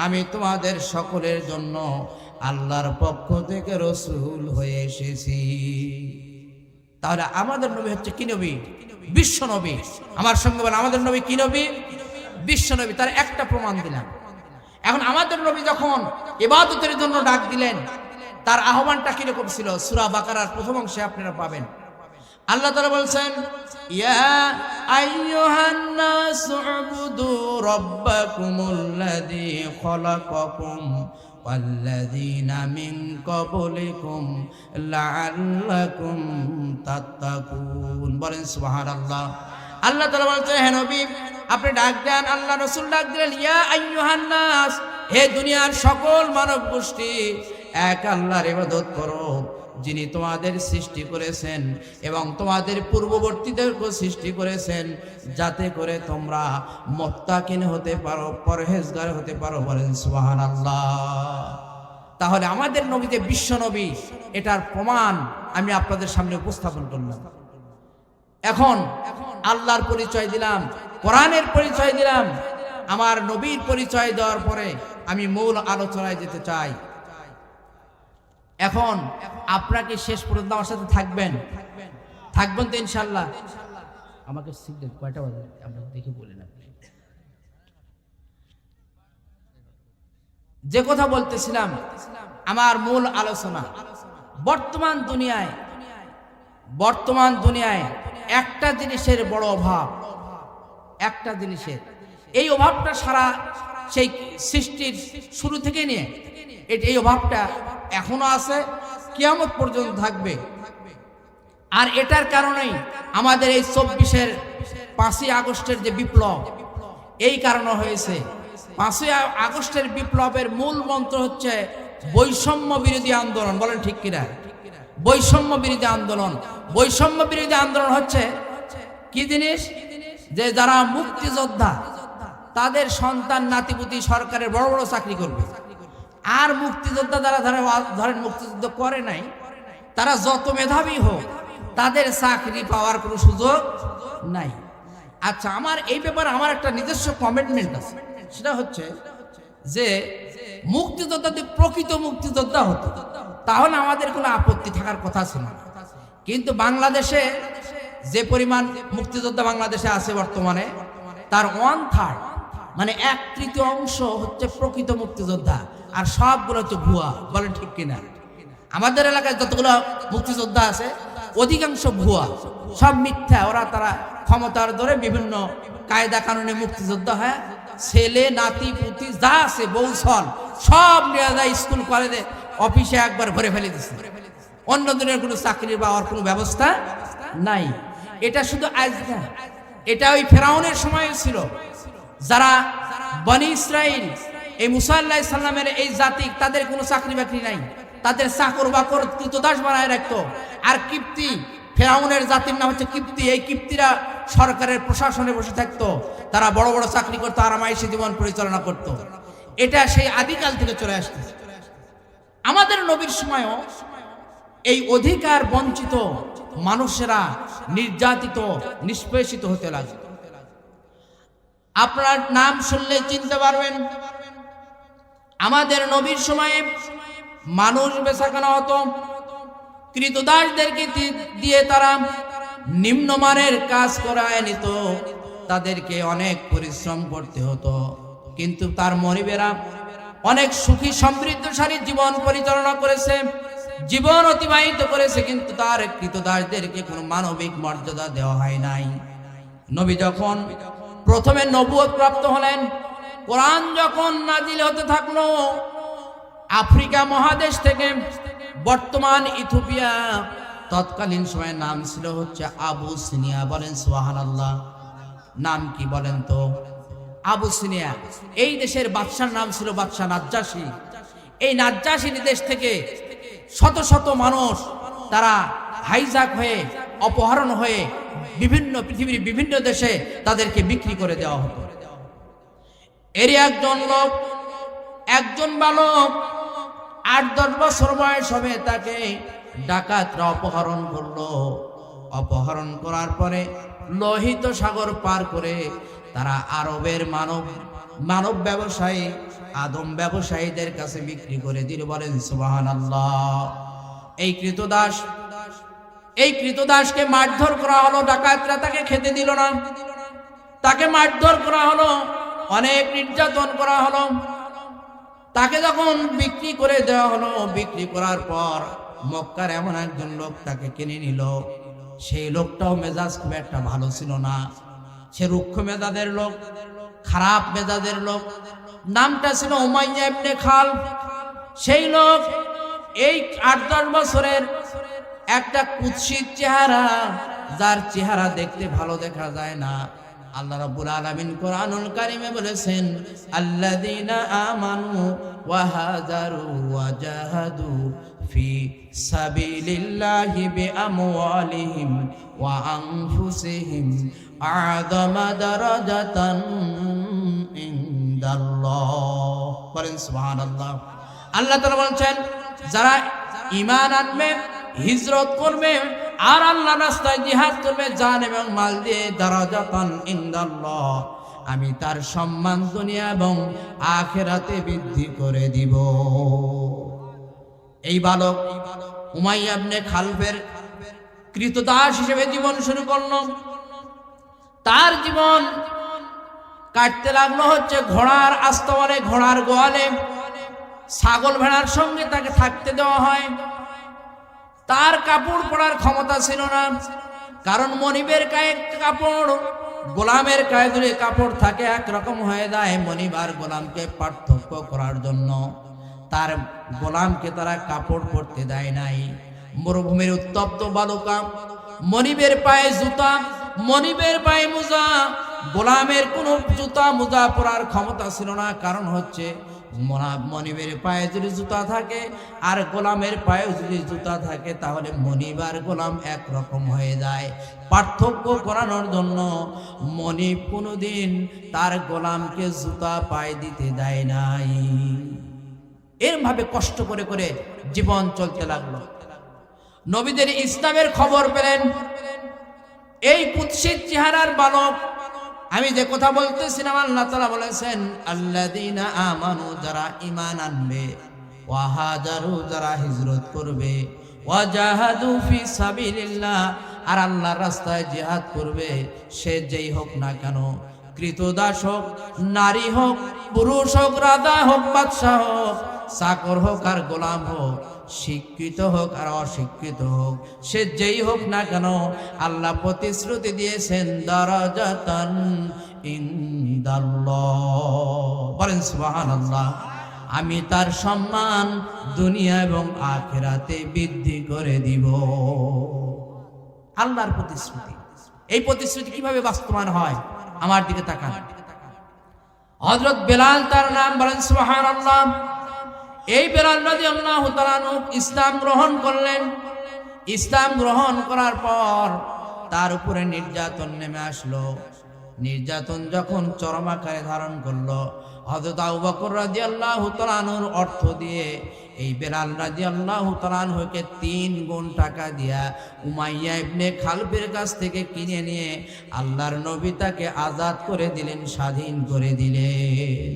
আমি তোমাদের সকলের জন্য আল্লাহর পক্ষ থেকে রাসূল হয়ে এসেছি। তাহলে আমাদের নবী হচ্ছে কি নবী? বিশ্ব নবী। আমার সঙ্গে বলেন, আমাদের নবী কি নবী? বিশ্ব নবী। তার একটা প্রমাণ দিলাম। এখন আমাদের নবী যখন ইবাদতের জন্য ডাক দিলেন, তার আহ্বানটা কিরকম ছিল? সূরা বাকারার প্রথম অংশে আপনারা পাবেন। আল্লাহ তাআলা বলছেন, ইয়া আইয়ুহান নাসু উবুদু রাব্বাকুমুল্লাযী খালাকাকুম ওয়াল্লাযীনা মিন ক্বাবলিকুম লাআল্লাকুম তাত্তাকুন। বলেন সুবহানাল্লাহ। আল্লাহ তাআলা বলছেন, হে নবী আপনি ডাক দেন, আল্লাহ রাসূল ডাক দিলেন, ইয়া আইয়ুহান নাস, হে দুনিয়ার সকল মানব গোষ্ঠী, এক আল্লাহর ইবাদত করো যিনি তোমাদের সৃষ্টি করেছেন এবং তোমাদের পূর্ববর্তীদেরকে সৃষ্টি করেছেন, যাতে করে তোমরা মুত্তাকিন হতে পারো, পরহেজগার হতে পারো। বলেন সুবহানাল্লাহ। তাহলে আমাদের নবী যে বিশ্ব নবী, এটার প্রমাণ আমি আপনাদের সামনে উপস্থাপন করলাম। এখন আল্লাহর পরিচয় দিলাম, কোরআনের পরিচয় দিলাম, আমার নবীর পরিচয় দেওয়ার পরে আমি মূল আলোচনায় যেতে চাই। এখন আপনাকে শেষ পর্যন্ত আমার সাথে থাকবেন তো ইনশাআল্লাহ? আমাকে সিগন্যাল কয়টা বাজে আমরা দেখে বলেন। আপনি যে কথা বলতেছিলাম, আমার মূল আলোচনা, বর্তমান দুনিয়ায় একটা জিনিসের বড় অভাব, একটা জিনিসের, এই অভাবটা সারা সেই সৃষ্টির শুরু থেকে নিয়ে এই অভাবটা এখনো আছে, কিয়ামত পর্যন্ত থাকবে। আর এটার কারণেই আমাদের এই 5ই আগস্টের যে বিপ্লব, এই কারণে হয়েছে। 5ই আগস্টের বিপ্লবের মূল মন্ত্র হচ্ছে বৈষম্য বিরোধী আন্দোলন। বলেন ঠিক কিনা? বৈষম্য বিরোধী আন্দোলন। বৈষম্য বিরোধী আন্দোলন হচ্ছে কি জিনিস? যে যারা মুক্তিযোদ্ধা, তাদের সন্তান নাতিপুতি সরকারের বড় বড় চাকরি করবে, আর মুক্তিযোদ্ধা যারা ধরেন মুক্তিযুদ্ধ করে নাই, তারা যত মেধাবী হোক, তাদের চাকরি পাওয়ার কোনো সুযোগ নাই। আচ্ছা, আমার এই ব্যাপারে আমার একটা নিজস্ব কমিটমেন্ট আছে। সেটা হচ্ছে যে মুক্তিযোদ্ধা যদি প্রকৃত মুক্তিযোদ্ধা হতো, তাহলে আমাদের কোনো আপত্তি থাকার কথা ছিল না। কিন্তু বাংলাদেশে যে পরিমাণ মুক্তিযোদ্ধা বাংলাদেশে আছে বর্তমানে, তার 1/3 মানে 1/3 হচ্ছে প্রকৃত মুক্তিযোদ্ধা, আর সবগুলো হচ্ছে ভুয়া। বলেন ঠিক কিনা? আমাদের এলাকায় যতগুলো মুক্তিযোদ্ধা আছে, অধিকাংশ ভুয়া, সব মিথ্যা। তারা ক্ষমতার ধরে বিভিন্ন কায়দা কানুনে মুক্তিযোদ্ধা হয়, ছেলে নাতি পুতি যা আছে, বৌসল সব নিয়ে যায় স্কুল কলেজে অফিসে একবার ভরে ফেলে দিচ্ছে। অন্য দিনের কোনো চাকরি পাওয়ার কোনো ব্যবস্থা নাই। এটা শুধু আজ না, এটা ওই ফেরাউনের সময় ছিল। যারা বনি ইসরাইল, এই মুসা আলাইহিস সালামের এই জাতি, তাদের কোনো চাকরি বাকরি নাই, তাদের চাকর বাকর কৃতদাস বানায় রাখতো। আর কিপ্তি, ফেরাউনের জাতির নাম হচ্ছে কিপ্তি। এই কিপ্তিরা সরকারের প্রশাসনে বসে থাকতো, তারা বড় বড় চাকরি করতো, আরামাইশি জীবন পরিচালনা করত। এটা সেই আদিকাল থেকে চলে আসছে। আমাদের নবীর সময়ও এই অধিকার বঞ্চিত মানুষেরা নির্যাতিত, নিষ্পেষিত হতে লাগে। আপনার নাম শুনলে চিনতে পারবেন, আমাদের নবীর সময়ে মানুষ বেচাকেনা হতো, কৃতদাসদেরকে দিয়ে তারা নিম্নমানের কাজ করায় নিত, তাদেরকে অনেক পরিশ্রম করতে হতো। কিন্তু তার মনিবেরা অনেক সুখী সমৃদ্ধশালী জীবন পরিচালনা করেছে, জীবন অতিবাহিত করেছে, কিন্তু তার কৃতদাসদেরকে কোনো মানবিক মর্যাদা দেওয়া হয় নাই। নবী যখন প্রথমে নবুয়ত প্রাপ্ত হলেন, কোরআন যখন নাজিল হতে থাকলো, আফ্রিকা মহাদেশ থেকে বর্তমান ইথিওপিয়া, তৎকালীন সময়ের নাম ছিল হচ্ছে আবুসিনিয়া। বলেন সুবহানাল্লাহ। নাম কি বলেন তো? আবুসিনিয়া। এই দেশের বাদশার নাম ছিল বাদশা নাজ্জাশী। এই নাজ্জাশী দেশ থেকে শত শত মানুষ তারা হাইজাক হয়ে, অপহরণ হয়ে পৃথিবীর বিভিন্ন দেশে তাদেরকে বিক্রি করে দেওয়া হতো। এরই একজন বালক 8-10 বছর বয়স হবে, তাকে ডাকাতরা অপহরণ করলো। অপহরণ করার পরে লোহিত সাগর পার করে তারা আরবের মানব ব্যবসায়ী, আদম ব্যবসায়ীদের কাছে বিক্রি করে দিল। বলেন সুবহানাল্লাহ। এই কৃতদাসকে মারধর করা হলো, ডাকাতরা তাকে খেতে দিল না, তাকে মারধর করা হলো, অনেক নির্যাতন করা হলো। তাকে যখন বিক্রি করে দেওয়া হলো, বিক্রি করার পর মক্কার এমন একজন লোক তাকে কিনে নিল। সেই লোকটাও মেজাজ খুব একটা ভালো ছিল না। সে রুক্ষ মেজাজের লোক, খারাপ মেজাজের লোক। নামটা ছিল উমাইয়া ইবনে খালফ। সেই লোক এই ৮-১০ বছরের একটা কুৎসিত চেহারা, যার চেহারা দেখতে ভালো দেখা যায় না। আল্লাহ রাব্বুল আলামিন কোরআনুল কারীমে বলেছেন, আল্লাযীনা আমানু ওয়া হাজারু ওয়া জাহাদু ফি সাবিলিল্লাহি বিআমওয়ালিহিম ওয়া আনফুসিহিম আ'যামা দারাজাতান ইনদাল্লাহ। বলেন সুবহানাল্লাহ। আল্লাহ তাআলা বলেন, যারা ঈমান আনবে, হিজরত করবে আর আল্লাহর রাস্তায় জিহাদ করবে জান এবং মাল দিয়ে, দারাজাতান ইনদাল্লাহ, আমি তার সম্মান দুনিয়া এবং আখিরাতে বৃদ্ধি করে দিব। এই বালক উমাইয়া ইবনে খালফের কৃতদাস হিসেবে জীবন শুরু করল। তার জীবন কাটতে লাগলো হচ্ছে ঘোড়ার আস্তাবলে, ঘোড়ার গোয়ালে, ছাগল ভেড়ার সঙ্গে তাকে থাকতে দেওয়া হয়। তার কাপড় পরার ক্ষমতা ছিল না, কারণ মনিবের গায়ে কাপড়, গোলামের গায়ে যদি কাপড় থাকে একরকম হয়ে যায়। মনিব আর গোলামকে পার্থক্য করার জন্য তার গোলামকে তারা কাপড় পরতে দেয় নাই। মরুভূমির উত্তপ্ত বালুকা, মনিবের পায়ে জুতা, মনিবের পায়ে মোজা, গোলামের কোনো জুতা মোজা পরার ক্ষমতা ছিল না। কারণ হচ্ছে মনিবের পায়ে যদি জুতা থাকে আর গোলামের পায়ে যদি জুতা থাকে, তাহলে মনিব আর গোলাম একরকম হয়ে যায়। পার্থক্য করানোর জন্য মনিব কোনোদিন তার গোলামকে জুতা পায়ে দিতে দেয় নাই। এরভাবে কষ্ট করে করে জীবন চলতে লাগলো। নবীদের ইসলামের খবর পেলেন। এই কুৎসিত চেহারার বালক, আমি যে কথা বলতেছিলাম, আল্লাহ তাআলা বলেছেন, আল্লাযীনা আমানু, যারা ঈমান আনবে, ওয়া হাজারু, যারা হিজরত করবে, ওয়া জাহাদু ফি সাবিলিল্লাহ, আর আল্লাহর রাস্তায় জিহাদ করবে, সে যেই হোক না কেন, কৃতদাস হোক, নারী হোক, পুরুষ হোক, রাজা হোক, বাদশাহ হোক, চাকর হোক আর গোলাম হোক, শিক্ষিত হোক আর অশিক্ষিত হোক, সে যেই হোক না কেন, আল্লাহ প্রতিশ্রুতি দিয়েছেন, দারাজাতান ইনদাল্লাহ। বলেন সুবহানাল্লাহ। আমি তার সম্মান দুনিয়া এবং আখিরাতে বৃদ্ধি করে দিব। আল্লাহর প্রতিশ্রুতি। এই প্রতিশ্রুতি কিভাবে বাস্তবায়ন হয়? আমার দিকে তাকান। হযরত বেলাল তার নাম, বলেন সুবহানাল্লাহ। এই বেলাল রাদিয়াল্লাহু তাআলা আনহু ইসলাম গ্রহণ করলেন। ইসলাম গ্রহণ করার পর তার উপরে নির্যাতন নেমে আসলো। নির্যাতন যখন চরম আকারে ধারণ করলো, হযরত আবু বকর রাদিয়াল্লাহু তাআলা আনহুর অর্থ দিয়ে এই বেলাল রাদিয়াল্লাহু তাআলা আনহুকে 3 গুণ টাকা দিয়া উমাইয়া ইবনে খালফের কাছ থেকে কিনে নিয়ে আল্লাহর নবী তাকে আজাদ করে দিলেন, স্বাধীন করে দিলেন।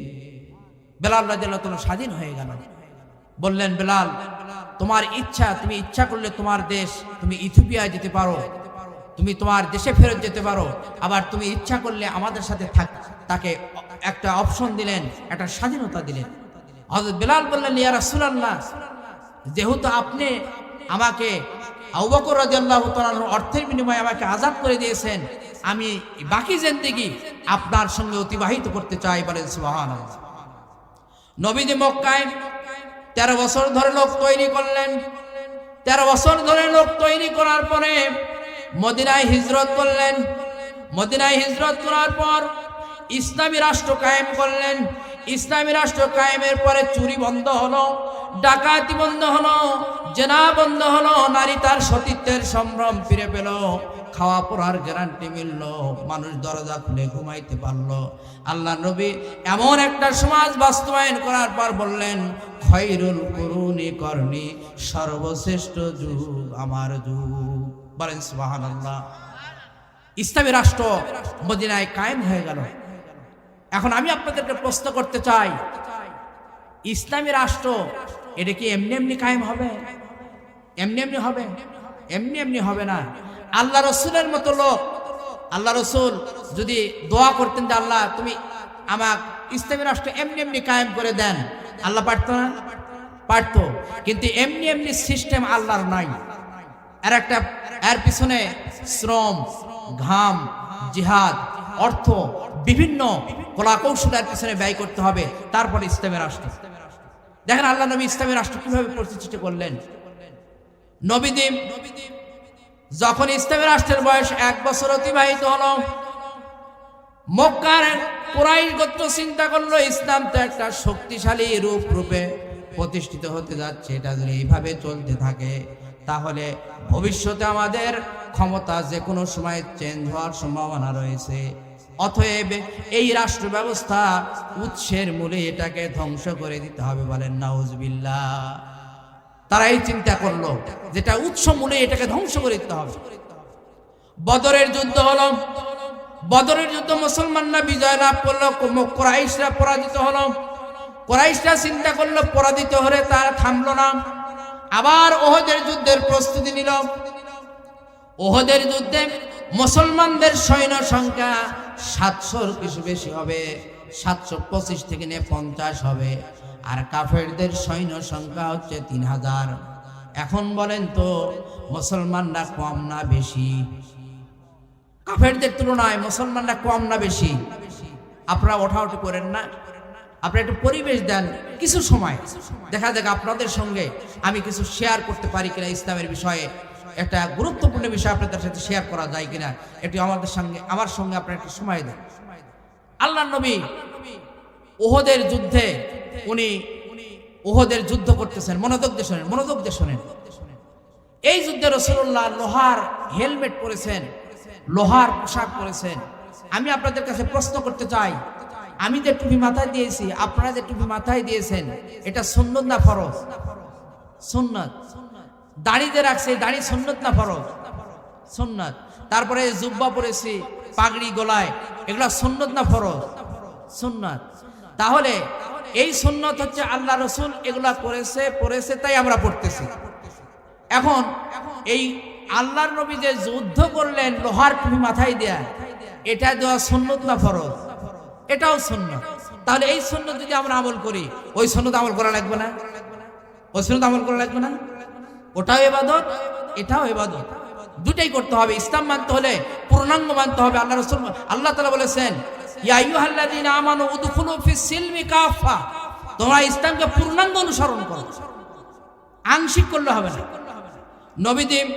বেলাল রাদিয়াল্লাহু তাআলা স্বাধীন হয়ে গেল। বললেন, বেলাল, তোমার ইচ্ছা, তুমি ইচ্ছা করলে তোমার দেশ, তুমি ইথিওপিয়ায় যেতে পারো, তুমি তোমার দেশে ফেরত যেতে পারো, আবার তুমি ইচ্ছা করলে আমাদের সাথে তাকে একটা অপশন দিলেন, একটা স্বাধীনতা দিলেন। হযরত বেলাল বললেন, ইয়া রাসূলুল্লাহ, যেহেতু আপনি আমাকে আবু বকর রাদিয়াল্লাহু তাআলার অর্থের বিনিময়ে আমাকে আজাদ করে দিয়েছেন, আমি বাকি জিন্দেগি আপনার সঙ্গে অতিবাহিত করতে চাই। বলেন সুবহানাল্লাহ। নবীজি মক্কায় 13 বছর ধরে লোক তৈরি করলেন। 13 বছর ধরে লোক তৈরি করার পরে মদিনায় হিজরত করলেন। মদিনায় হিজরত করার পর ইসলামী রাষ্ট্র কায়েম করলেন। ইসলামী রাষ্ট্র কায়েমের পরে চুরি বন্ধ হলো, ডাকাতি বন্ধ হলো, জেনা বন্ধ হলো, নারী তার সতীত্বের সম্ভ্রম ফিরে পেল, খাওয়া পড়ার গ্যারান্টি মিলল, মানুষ দরজা খুলে ঘুমাইতে পারলো। আল্লাহ নবী এমন একটা সমাজ বাস্তবায়ন করার পর বললেন, খৈরুল কুরুনি করনি, সর্বশ্রেষ্ঠ যুগ আমার যুগ। বলেন সুবহানাল্লাহ। ইসলামী রাষ্ট্র মদিনায় কায়েম হয়ে গেল। এখন আমি আপনাদেরকে প্রশ্ন করতে চাই, ইসলামী রাষ্ট্র এটা কি এমনি এমনি কায়েম হবে? এমনি এমনি হবে? এমনি এমনি হবে না। আল্লাহ রসুলের মতো লোক, আল্লাহ রসুল যদি দোয়া করতেন যে আল্লাহ তুমি আমার ইসলামী রাষ্ট্র এমনি এমনি কায়েম করে দেন, আল্লাহ পারতো না? পারতো। কিন্তু এমনি এমনি সিস্টেম আল্লাহর নাই। এর পিছনে শ্রম, ঘাম, জিহাদ অর্থ বিভিন্ন কলাকৌশলের পিছনে ব্যয় করতে হবে, তারপরে ইসলামের রাষ্ট্র। দেখেন আল্লাহ নবী ইসলামের রাষ্ট্র কিভাবে প্রতিষ্ঠিত করলেন। নবীদ্বীপ যখন ইসলামের রাষ্ট্রের বয়স 1 বছর অতিবাহিত হলো, মক্কার কুরাইশ গোত্র চিন্তা করলো ইসলাম তো একটা শক্তিশালী রূপে প্রতিষ্ঠিত হতে যাচ্ছে, এটা যদি এইভাবে চলতে থাকে তাহলে ভবিষ্যতে আমাদের ক্ষমতা যে কোনো সময় চেঞ্জ হওয়ার সম্ভাবনা রয়েছে। অতএব এই রাষ্ট্র ব্যবস্থা উৎসের মূলে এটাকে ধ্বংস করে দিতে হবে, বলেন নাউজুবিল্লাহ। তারা এই চিন্তা করলো যেটা উৎস মূলে এটাকে ধ্বংস করে দিতে হবে। বদরের যুদ্ধ হলো, বদরের যুদ্ধ মুসলমানরা বিজয় লাভ করলো, কুরাইশরা পরাজিত হলো। কুরাইশরা চিন্তা করলো পরাজিত হলে তারা থামলো না, আবার ওহদের যুদ্ধের প্রস্তুতি নিল। ওহদের যুদ্ধে মুসলমানদের সৈন্য সংখ্যা 700-র কিছু বেশি হবে, 725 থেকে 50 হবে, আর কাফেরদের সৈন্য সংখ্যা হচ্ছে 3000। এখন বলেন তো মুসলমানরা কম না বেশি? কাফেরদের তুলনায় মুসলমানরা কম না বেশি? আপনারা ওঠাউঠি করেন না, আপনারা একটু পরিবেশ দেন কিছু সময়, দেখা যাক আপনাদের সঙ্গে আমি কিছু শেয়ার করতে পারি কিনা, ইসলামের বিষয়ে একটা গুরুত্বপূর্ণ বিষয় আপনাদের সাথে শেয়ার করা যায় কিনা, একটু আমার সঙ্গে আপনারা একটু সময় দেন। আল্লাহ নবী ওহদের যুদ্ধে উনি ওহদের যুদ্ধ করতেছেন, মনোযোগ দিয়ে শোনেন। এই যুদ্ধে রাসূলুল্লাহ লোহার হেলমেট পরেছেন, লোহার পোশাক পরেছেন। আমি আপনাদের কাছে প্রশ্ন করতে চাই, আমি যে টুপি মাথায় দিয়েছি, আপনারা যে টুপি মাথায় দিয়েছেন, এটা সুন্নত না ফরজ? সুন্নত। দাড়ি যে রাখছে, দাড়ি সুন্নত না ফরজ? সুন্নত। তারপরে জুব্বা পরেছি, পাগড়ি গলায়, এগুলা সুন্নত না ফরজ? সুন্নত। তাহলে এই সুন্নত হচ্ছে আল্লাহ রসুল এগুলা পড়েছে তাই আমরা পড়তেছি। এখন এই আল্লাহর নবী যে যুদ্ধ করলেন লোহার টুপি মাথায় দেয়া, এটা দেওয়া সুন্নত না ফরজ? এটাও সুন্নত। তাহলে এই সুন্নত যদি আমরা আমল করি, ওই সুন্নত আমল করা লাগবে না? ওই সুন্নত আমল করা লাগবে না? ওটাও ইবাদত, এটাও ইবাদত, দুটাই করতে হবে। ইসলাম মানতে হলে পূর্ণাঙ্গ মানতে হবে। আল্লাহ রাসূল, আল্লাহ তাআলা বলেছেন ইয়া আইয়ুহাল্লাযীনা আমানু উদখুলু ফিস সিলমি কাফা, তোমরা ইসলামকে পূর্ণাঙ্গ অনুসরণ করো, আংশিক করলে হবে না। নবীদ্বীপ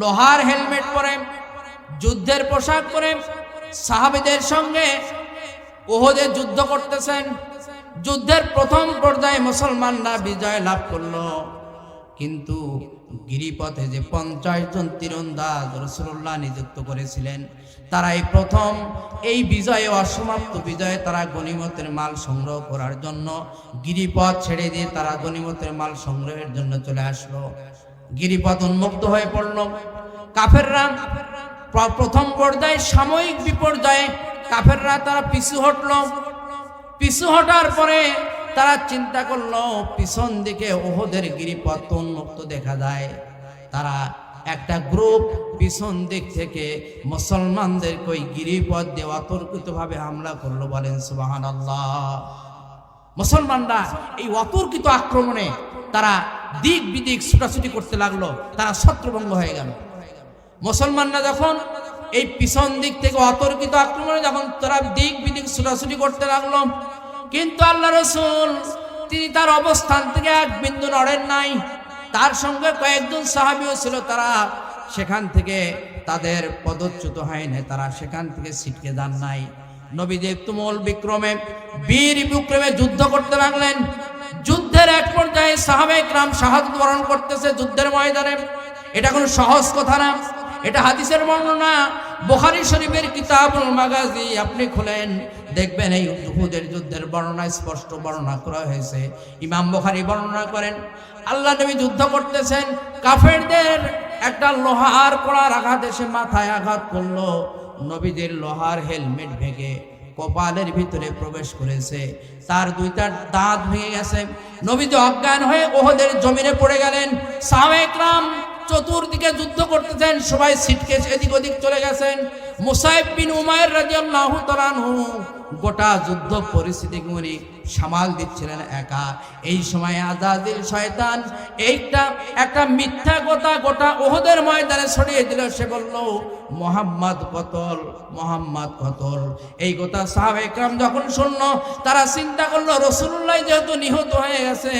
লোহার হেলমেট পরে, যুদ্ধের পোশাক পরে সাহাবীদের সঙ্গে ওহদে যুদ্ধ করতেছেন। যুদ্ধের প্রথম পর্যায়ে মুসলমানরা বিজয় লাভ করলো, কিন্তু গিরিপথে যে 50 জন তীরন্দাজ রাসূলুল্লাহ নিযুক্ত করেছিলেন, তারাই প্রথম এই বিজয়ে, অসমাপ্ত বিজয়ে তারা গনিমতের মাল সংগ্রহ করার জন্য গিরিপথ ছেড়ে দিয়ে তারা গনিমতের মাল সংগ্রহের জন্য চলে আসলো। গিরিপথ উন্মুক্ত হয়ে পড়ল। কাফেররা প্রথম পর্যায়ে সাময়িক বিপর্যয়ে কাফেররা তারা পিছু হটল। পিছু হটার পরে তারা চিন্তা করলো পিছন দিকে ওহদের গিরিপথ উন্মুক্ত দেখা যায়। তারা একটা গ্রুপ পিছন দিক থেকে মুসলমানদেরকে ওই গিরিপথ দিয়ে অতর্কিতভাবে হামলা করলো, বলেন সুবহানাল্লাহ। মুসলমানরা এই অতর্কিত আক্রমণে তারা দিক বিদিক ছুটাছুটি করতে লাগলো, তারা ছত্রভঙ্গ হয়ে গেল। মুসলমানরা যখন এই পিছন দিক থেকে অতর্কিত আক্রমণে যখন তারা দিক বিদিক ছুটাছুটি করতে লাগলো, কিন্তু আল্লাহ রাসূল তিনি তার অবস্থান থেকে এক বিন্দু নড়েন নাই। তার সঙ্গে কয়েকজন সাহাবীও ছিল, তারা সেখান থেকে তাদের পদচ্যুত হয় নাই, তারা সেখান থেকে ছিটকে যান নাই। নবীজি তুমুল বিক্রমে, বীর বিক্রমে যুদ্ধ করতে লাগলেন। যুদ্ধের এক পর্যায়ে সাহাবায়ে কিরাম শাহাদাত বরণ করতেছে যুদ্ধের ময়দানে। এটা কোনো সহজ কথা না, এটা হাদিসের বর্ণনা। বুখারী শরীফের কিতাবুল মাগাজি আপনি খুলেন, দেখবেন এই উহুদের যুদ্ধের বর্ণনা স্পষ্ট বর্ণনা করা হয়েছে। ইমাম বুখারী বর্ণনা করেন, আল্লাহ নবী যুদ্ধ করতেছেন, কাফেরদের একটা লোহার কড়ার আঘাত এসে মাথায় আঘাত করলো। নবীদের লোহার হেলমেট ভেঙে কপালের ভিতরে প্রবেশ করেছে, তার দুইটা দাঁত ভেঙে গেছে। নবীজি অজ্ঞান হয়ে ওহদের জমিনে পড়ে গেলেন। সাহাবায়ে কিরাম চতুর্দিকে যুদ্ধ করতেছেন, সবাই ছিটকে এদিক ওদিক চলে গেছেন। মুসাইব বিন উমাইর রাদিয়াল্লাহু তাআলা আনহু গোটা যুদ্ধ পরিস্থিতি উনি সামাল দিচ্ছিলেন একা। এই সময় আজাজিল শয়তান একটা মিথ্যা কথা গোটা উহুদের ময়দানে ছড়িয়ে দিল। সে বলল মুহাম্মদ কতল, মুহাম্মদ কতল। এই কথা সাহাবায়ে কেরাম যখন শুনলো, তারা চিন্তা করলো রাসূলুল্লাহ যেহেতু নিহত হয়ে গেছে,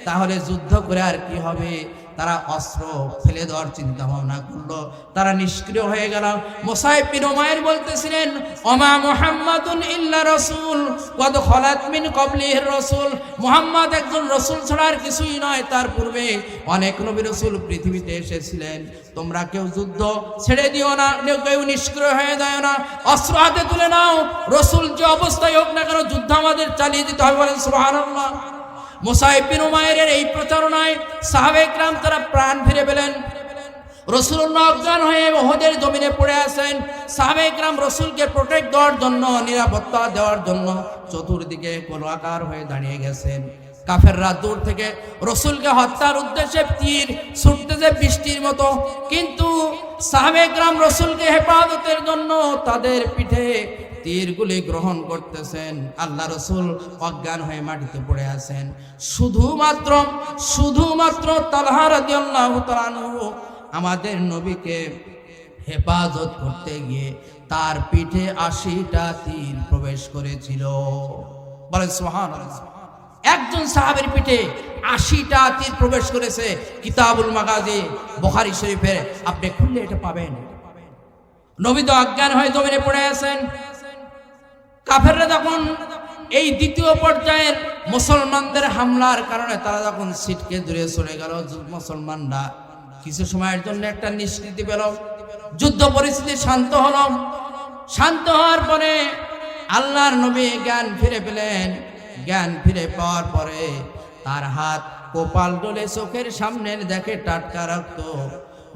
তাহলে যুদ্ধ করে আর কি হবে। তারা অস্ত্র ফেলে দেওয়ার চিন্তা ভাবনা করলো, তারা নিষ্ক্রিয় হয়ে গেল। মুসাইব বিন উমাইর বলতেছিলেন ওমা মুহাম্মাদুন ইল্লা রাসূল ওয়াদ খালাত মিন ক্বাবলিহির রাসূল, মুহাম্মদ একজন রাসূল ছাড়া আর কিছুই নয়, তার পূর্বে অনেক নবী রাসূল পৃথিবীতে এসেছিলেন। তোমরা কেউ যুদ্ধ ছেড়ে দিও না, কেউ নিষ্ক্রিয় হয়ে যায় না, অস্ত্র হাতে তুলে নাও। রাসূল যে অবস্থায় হোক না কেন যুদ্ধ আমাদের চালিয়ে দিতে হবে, বলেন সুবহানাল্লাহ। মুসাইব বিন উমাইরের এই প্রচারণায় সাহাবায়ে কেরাম তারা প্রাণ ফিরে পেলেন। রাসূলুল্লাহ অজ্ঞান হয়ে উহুদের জমিনে পড়ে আছেন। সাহাবায়ে কেরাম রাসূলকে প্রোটেক্ট দেওয়ার জন্য, নিরাপত্তা দেওয়ার জন্য চতুর্দিকে গোলাকার হয়ে দাঁড়িয়ে গেছেন। কাফেররা দূর থেকে রাসূলকে হত্যার উদ্দেশ্যে তীর ছুটতেছে বৃষ্টির মতো, কিন্তু সাহাবায়ে কেরাম রাসূলকে হেফাজতের জন্য তাদের পিঠে তীরগুলি গ্রহণ করতেছেন। আল্লাহ রাসূল অজ্ঞান হয়ে মাটিতে পড়ে আছেন। শুধুমাত্র তালহা রাদিয়াল্লাহু তাআলা আনহু আমাদের নবীকে হেফাজত করতে গিয়ে তার পিঠে ৮০টা তীর প্রবেশ করেছিল, বলেন সুবহানাল্লাহ। একজন সাহাবীর পিঠে ৮০টা তীর প্রবেশ করেছে। কিতাবুল মাগাজি বুখারী শরীফে আপনি খুললে এটা পাবেন। নবী তো অজ্ঞান হয়ে জমিনে পড়ে আছেন। কাফেররা যখন এই দ্বিতীয় পর্যায়ের মুসলমানদের হামলার কারণে তারা যখন ছিটকে দূরে চলে গেল, মুসলমানরা কিছু সময়ের জন্য একটা নিষ্কৃতি পেল, যুদ্ধ পরিস্থিতি শান্ত হলো। শান্ত হওয়ার পরে আল্লাহর নবী জ্ঞান ফিরে পেলেন। জ্ঞান ফিরে পাওয়ার পরে তার হাত কপাল ডলে চোখের সামনে দেখে টাটকা রক্ত।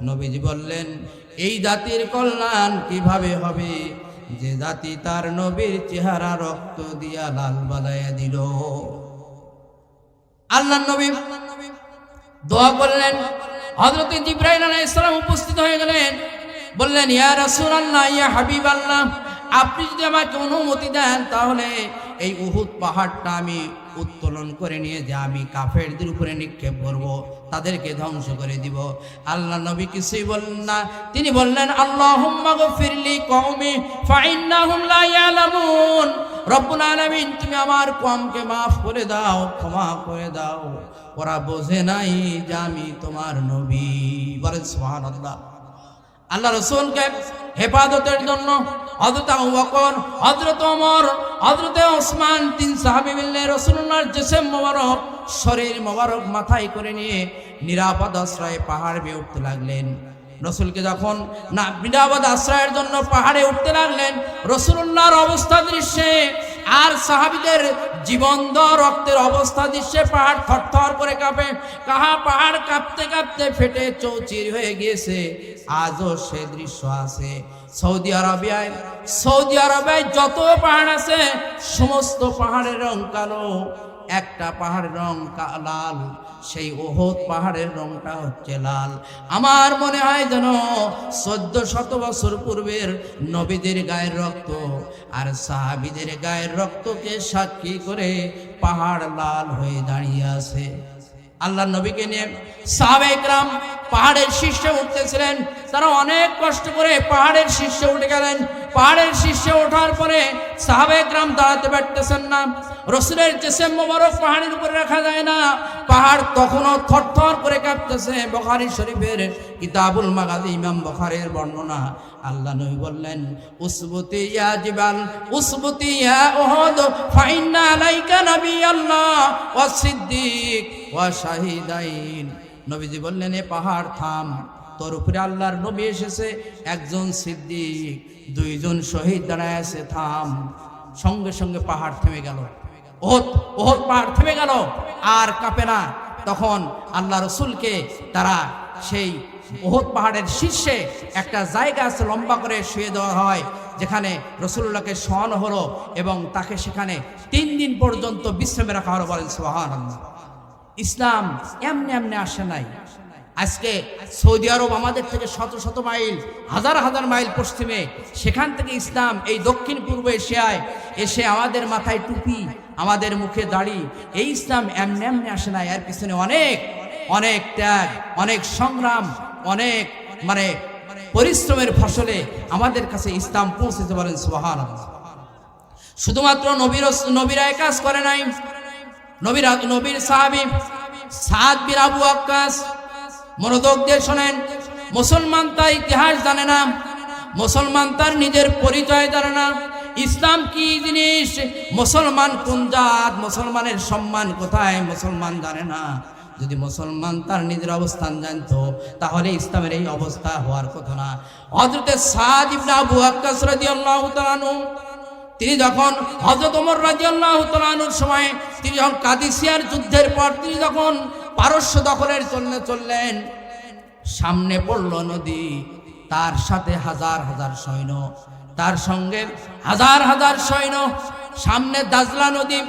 নবীজি বললেন এই জাতির কল্যাণ কিভাবে হবে যে জাতি তার নবীর চেহারা রক্ত দিয়া লাল বানায়া দিল। আল্লাহর নবী দোয়া করলেন। হযরত জিবরাইল আলাইহিস সালাম উপস্থিত হয়ে গেলেন, বললেন ইয়া রাসূলুল্লাহ, ইয়া হাবিবাল্লাহ, আপনি যদি আমাকে অনুমতি দেন তাহলে এই উহুদ পাহাড়টা আমি উত্তোলন করে নিয়ে যে আমি কাফেরদের উপরে নিক্ষেপ করব, তাদেরকে ধ্বংস করে দিব। আল্লাহ নবী কিছুই বললেন না। তিনি বললেন আল্লাহুম্মা গফিরলি কওমি ফাইন্নাহুম লা ইয়ালামুন। রব্বুল আলামিন, তুমি আমার কওমকে মাফ করে দাও, ক্ষমা করে দাও, ওরা বোঝে নাই যে আমি তোমার নবী, বলেন সুবহানাল্লাহ। আল্লাহ রাসূলকে হেফাজতের জন্য হযরত আবু বকর, হযরত ওমর, হযরত ওসমান, তিন সাহাবী মিলে রাসূলুল্লাহর জিসম মোবারক, শরীর মোবারক মাথায় করে নিয়ে নিরাপদ আশ্রয়ে পাহাড় বেয়ে উঠতে লাগলেন। রাসূলকে যখন না নিরাপদ আশ্রয়ের জন্য পাহাড়ে উঠতে লাগলেন, রাসূলুল্লাহর অবস্থা দৃশ্যে আর সাহাবীদের জীবন্ত রক্তের অবস্থা দৃশ্যে পাহাড় থরথর করে কাঁপে। পাহাড় কাঁপতে কাঁপতে ফেটে চৌচির হয়ে গিয়েছে। আজও সে দৃশ্য আছে। সৌদি আরবে যত পাহাড় আছে সমস্ত পাহাড়ের রং কালো, একটা পাহাড়ের রং লাল, সেই উহুদ পাহাড়ের রংটা হচ্ছে লাল। আমার মনে হয় যেন 1400 বছর পূর্বের নবীদের গায়ের রক্ত আর সাহাবীদের গায়ের রক্তকে সাক্ষী করে পাহাড় লাল হয়ে দাঁড়িয়ে আছে। আল্লাহ নবীকে নিয়ে সাহাবায়ে কেরাম পাহাড়ের শীর্ষে উঠতেছিলেন। তারা অনেক কষ্ট করে পাহাড়ের শীর্ষে উঠে গেলেন। পাহাড়ের শীর্ষে ওঠার পরে সাহাবায়ে কেরাম দাঁড়াতে পারতেছেন না। রাসূলের জিসম মোবারক পাহাড়ের উপরে রাখা যায় না। পাহাড় তখনও থরথর করে কাঁপতেছে। বুখারী শরীফের কিতাবুল মাগাজি ইমাম বুখারীর বর্ণনা। আল্লাহ নবী বললেন উসবুতি ইয়া জিবাল উসবুতি ইয়া উহুদ ফাইন্না আলাইকা নাবিয়াল্লাহ ওয়া সিদ্দিক ওয়া শাহিদাইন। নবীজি বললেন এ পাহাড় থাম, তোর উপরে আল্লাহর নবী এসেছে, একজন সিদ্দিক, দুইজন শহীদ দাঁড়ায় আছে, থাম। সঙ্গে সঙ্গে পাহাড় থেমে গেল। ওহদ পাহাড় থেমে গেল, আর কাঁপে না। তখন আল্লাহ রসুলকে তারা সেই ওহদ পাহাড়ের শীর্ষে একটা জায়গা আছে, লম্বা করে শুয়ে দেওয়া হয়, যেখানে রসুল্লাহকে শোয়ানো হলো এবং তাকে সেখানে 3 দিন পর্যন্ত বিশ্রামে রাখা হলো, বলেন সুবহানাল্লাহ। ইসলাম এমনি এমনি আসে নাই। আজকে সৌদি আরব আমাদের থেকে শত শত মাইল, হাজার হাজার মাইল পশ্চিমে, সেখান থেকে ইসলাম এই দক্ষিণ পূর্ব এশিয়ায় এসে আমাদের মাথায় টুপি, আমাদের মুখে দাড়ি, এই ইসলাম এমনি এমনি আসে না। এর পিছনে অনেক অনেক ত্যাগ, অনেক সংগ্রাম, অনেক পরিশ্রমের ফসলে আমাদের কাছে ইসলাম পৌঁছেতে পারেন। সুবহানাল্লাহ। শুধুমাত্র নবীরা কাজ করে নাই। নবীর সাহাবী সাদ বিন আবু ওয়াক্কাস, মনোযোগ দিয়ে শোনেন, মুসলমান তার ইতিহাস জানে না, মুসলমান তার নিজের পরিচয় জানে না, ইসলাম কি জিনিস, মুসলমান কোন জাত, মুসলমানের সম্মান কোথায় মুসলমান জানে না। যদি মুসলমান তার নিজের অবস্থান জানতো তাহলে ইসলামের এই অবস্থা হওয়ার কথা না। হযরত সাদ ইবনে আবু ওয়াক্কাস রাদিয়াল্লাহু তাআলা আনহু, তিনি যখন হযরত ওমর রাদিয়াল্লাহু তাআলা আনহুর সময়, তিনি যখন কাদিসিয়ার যুদ্ধের পর তিনি যখন পারস্য দখলের জন্য চললেন, সামনে পড়ল নদী, তার সাথে হাজার হাজার সৈন্য, তার সঙ্গে হাজার হাজার সৈন্য, সামনে দাজলা নদী,